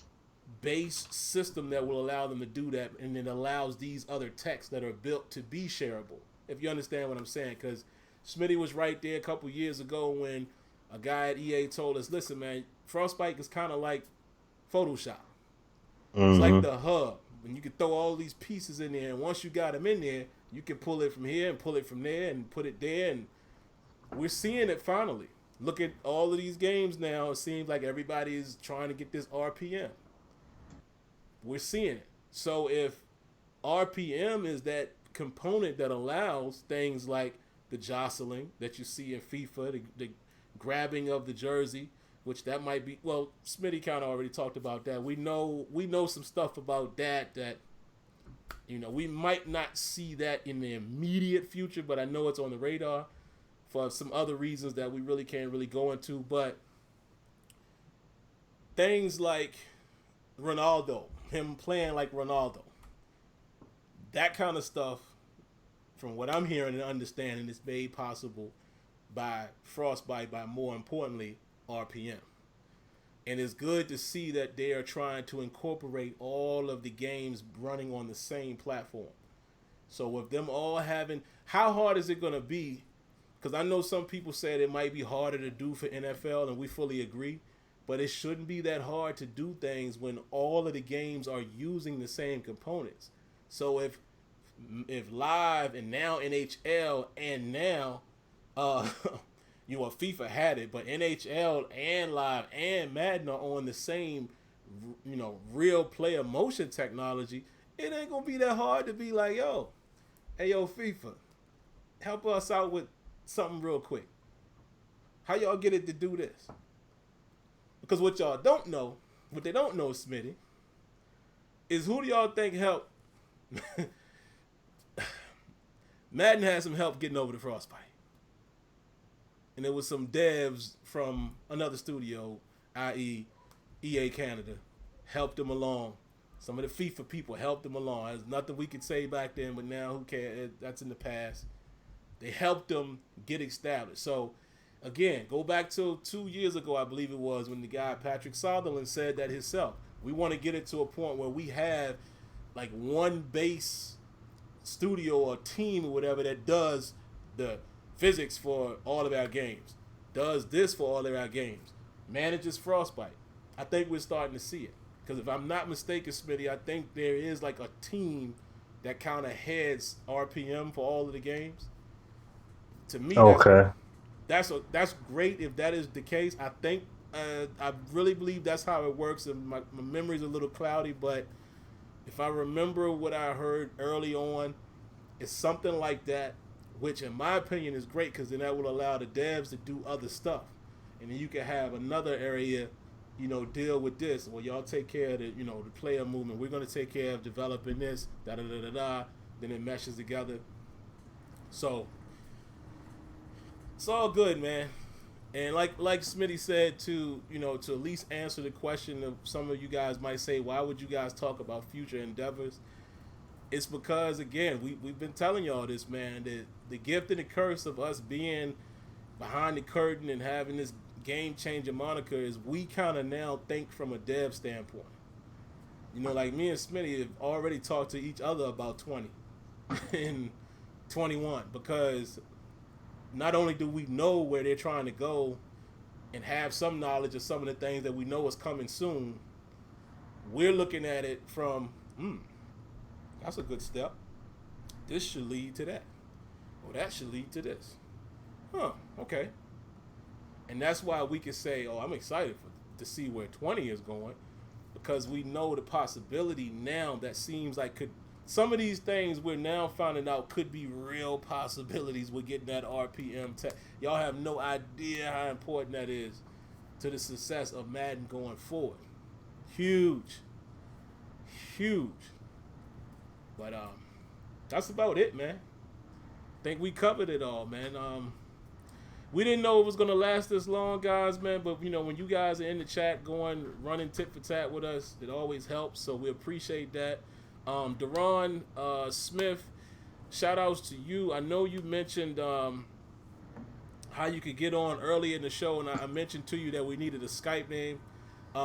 base system that will allow them to do that, and it allows these other techs that are built to be shareable, if you understand what I'm saying. Because Smitty was right there a couple years ago when a guy at EA told us, listen, man, Frostbite is kind of like Photoshop. It's like the hub, and you can throw all these pieces in there, and once you got them in there, you can pull it from here and pull it from there and put it there, and we're seeing it finally. Look at all of these games now. It seems like everybody is trying to get this RPM. We're seeing it. So if RPM is that component that allows things like the jostling that you see in FIFA, the grabbing of the jersey, which that might be, well, Smitty kind of already talked about that. We know some stuff about that we might not see that in the immediate future, but I know it's on the radar for some other reasons that we really can't really go into. But things like Ronaldo, him playing like Ronaldo, that kind of stuff, from what I'm hearing and understanding, is made possible by Frostbite, by more importantly, RPM. And it's good to see that they are trying to incorporate all of the games running on the same platform. So with them all having, how hard is it going to be? Because I know some people said it might be harder to do for NFL, and we fully agree. But it shouldn't be that hard to do things when all of the games are using the same components. So if Live and now NHL and now FIFA had it, but NHL and Live and Madden are on the same real player motion technology, it ain't gonna be that hard to be like, yo, hey yo, FIFA, help us out with something real quick. How y'all get it to do this? Because what they don't know, Smitty, is who do y'all think helped? Madden had some help getting over the Frostbite. And there was some devs from another studio, i.e. EA Canada, helped them along. Some of the FIFA people helped them along. There's nothing we could say back then, but now who cares? That's in the past. They helped them get established. So, again, go back to 2 years ago, I believe it was, when the guy Patrick Sutherland said that himself. We want to get it to a point where we have like one base studio or team or whatever that does the physics for all of our games, does this for all of our games, manages frostbite. I think we're starting to see it. Because if I'm not mistaken, Smitty, I think there is like a team that kind of heads RPM for all of the games. To me, Okay. that's great if that is the case. I think I really believe that's how it works. And my memory's a little cloudy, but if I remember what I heard early on, it's something like that, which in my opinion is great because then that will allow the devs to do other stuff, and then you can have another area, deal with this. Well, y'all take care of the player movement. We're gonna take care of developing this. Da da da da da. Then it meshes together. So it's all good, man. And like Smitty said to at least answer the question of some of you guys might say, why would you guys talk about future endeavors? It's because again, we've been telling y'all this, man, that the gift and the curse of us being behind the curtain and having this game changing moniker is we kind of now think from a dev standpoint. Like me and Smitty have already talked to each other about 20 and 21 because not only do we know where they're trying to go and have some knowledge of some of the things that we know is coming soon, we're looking at it from, that's a good step. This should lead to that. Or that should lead to this. Okay. And that's why we can say, I'm excited to see where 20 is going because we know the possibility now that seems like some of these things we're now finding out could be real possibilities with getting that RPM tech. Y'all have no idea how important that is to the success of Madden going forward. Huge. But that's about it, man. Think we covered it all, man. We didn't know it was gonna last this long, guys, man. But when you guys are in the chat running tit for tat with us, it always helps. So we appreciate that. Deron Smith, shout outs to you. I know you mentioned how you could get on early in the show, and I mentioned to you that we needed a Skype name.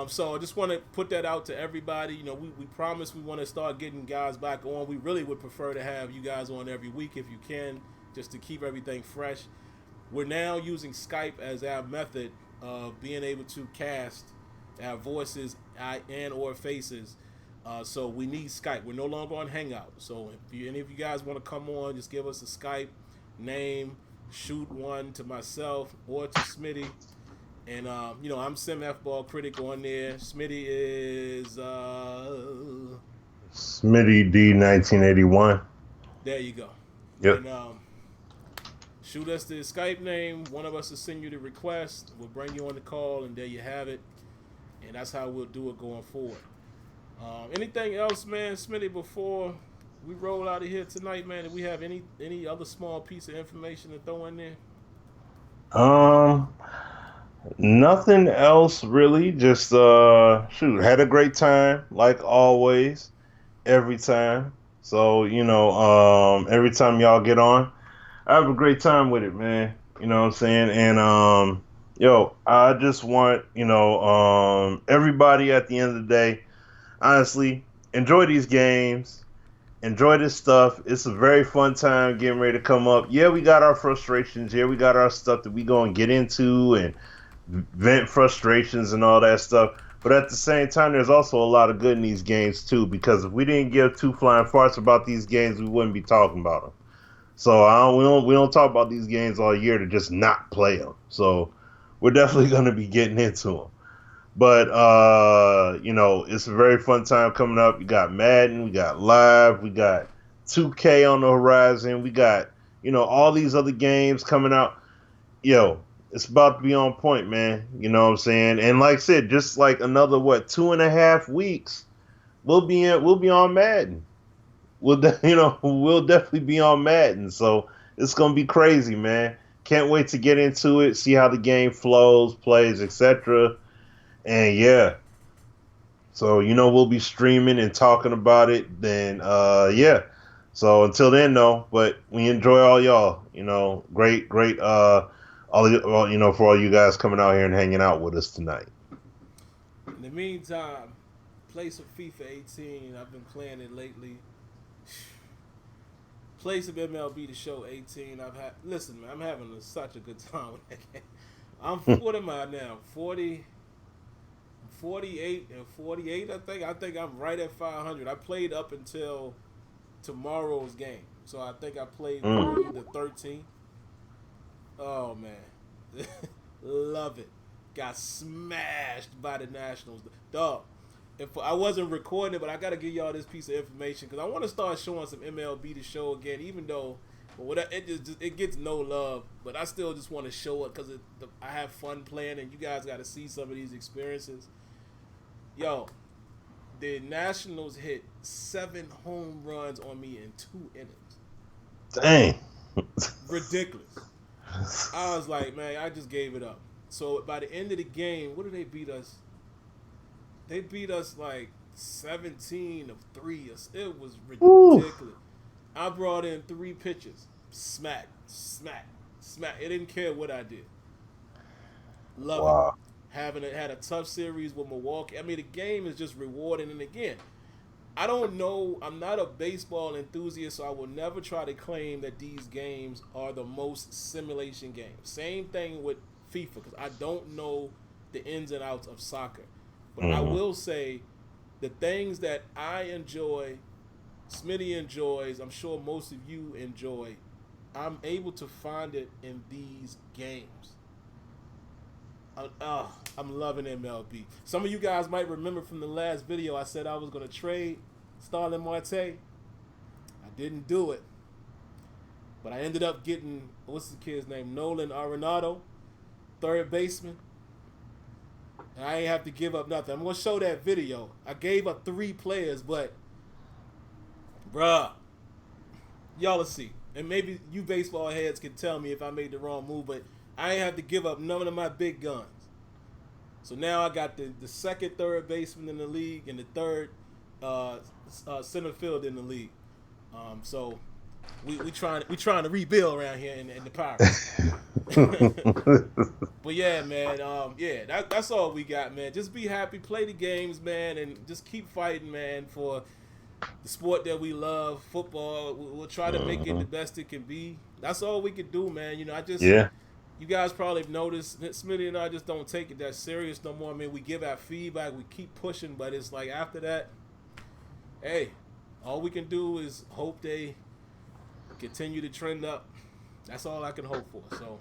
So I just want to put that out to everybody. We promise we want to start getting guys back on. We really would prefer to have you guys on every week if you can, just to keep everything fresh. We're now using Skype as our method of being able to cast our voices and or faces. So we need Skype. We're no longer on Hangout. So if any of you guys want to come on, just give us a Skype name, shoot one to myself or to Smitty. And, I'm SimFBallCritic on there. Smitty is... Smitty D 1981. There you go. Yep. And shoot us the Skype name. One of us will send you the request. We'll bring you on the call, and there you have it. And that's how we'll do it going forward. Anything else, man, Smitty, before we roll out of here tonight, man? Do we have any other small piece of information to throw in there? Nothing else really. Just had a great time like always, every time. So every time y'all get on, I have a great time with it, man. You know what I'm saying? And I just want everybody at the end of the day, honestly, enjoy these games. Enjoy this stuff. It's a very fun time getting ready to come up. Yeah, we got our frustrations. Yeah, we got our stuff that we gonna get into and vent frustrations and all that stuff. But at the same time, there's also a lot of good in these games too. Because if we didn't give two flying farts about these games, we wouldn't be talking about them. So we don't talk about these games all year to just not play them. So we're definitely gonna be getting into them. But it's a very fun time coming up. You got Madden, we got Live, we got 2K on the horizon, we got all these other games coming out. It's about to be on point, man. You know what I'm saying? And like I said, just like another 2.5 weeks, we'll be on Madden. We'll definitely be on Madden. So it's gonna be crazy, man. Can't wait to get into it, see how the game flows, plays, etc. And yeah, so we'll be streaming and talking about it. Then yeah. So until then, though, but we enjoy all y'all. Great. For all you guys coming out here and hanging out with us tonight. In the meantime, play some FIFA 18. I've been playing it lately. Play some MLB The Show 18. Listen, man, I'm having such a good time with that game. What am I now? 40, 48 and 48. I think I'm right at 500. I played up until tomorrow's game, so I think I played through the 13th. Oh man, love it. Got smashed by the Nationals, dog. If I wasn't recording it, but I gotta give y'all this piece of information because I want to start showing some MLB to show again, even though it gets no love, but I still just want to show it because I have fun playing, and you guys got to see some of these experiences. Yo, the Nationals hit 7 home runs on me in 2 innings. Dang. Ridiculous. I was like, man, I just gave it up. So by the end of the game, what did they beat us? They beat us like 17-3. It was ridiculous. Ooh. I brought in 3 pitches. Smack. It didn't care what I did. Love it. Had a tough series with Milwaukee. I mean, the game is just rewarding. And again, I don't know. I'm not a baseball enthusiast, so I will never try to claim that these games are the most simulation games. Same thing with FIFA, because I don't know the ins and outs of soccer. But I will say the things that I enjoy, Smitty enjoys, I'm sure most of you enjoy, I'm able to find it in these games. I'm loving MLB. Some of you guys might remember from the last video I said I was going to trade Starling Marte. I didn't do it. But I ended up getting, what's the kid's name? Nolan Arenado, third baseman. And I ain't have to give up nothing. I'm going to show that video. I gave up 3 players, but, bruh, y'all will see. And maybe you baseball heads can tell me if I made the wrong move, but I ain't have to give up none of my big guns. So now I got the second third baseman in the league and the third center field in the league. So we trying to rebuild around here in the Pirates. But yeah, man. That's all we got, man. Just be happy, play the games, man, and just keep fighting, man, for the sport that we love, football. We'll try to make it the best it can be. That's all we can do, man. You know, you guys probably have noticed that Smitty and I just don't take it that serious no more. I mean, we give our feedback, we keep pushing, but it's like after that, hey, all we can do is hope they continue to trend up. That's all I can hope for. So,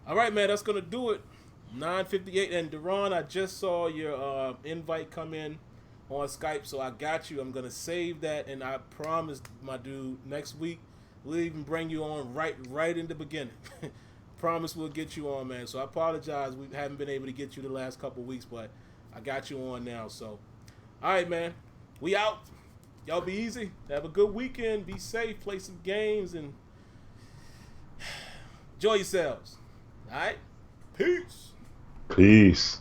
all right, man, that's going to do it. 9:58. And, Deron, I just saw your invite come in on Skype, so I got you. I'm going to save that, and I promise, my dude, next week we'll even bring you on right in the beginning. Promise we'll get you on, man. So I apologize. We haven't been able to get you the last couple weeks, but I got you on now. So, all right, man. We out. Y'all be easy. Have a good weekend. Be safe. Play some games and enjoy yourselves. All right? Peace. Peace.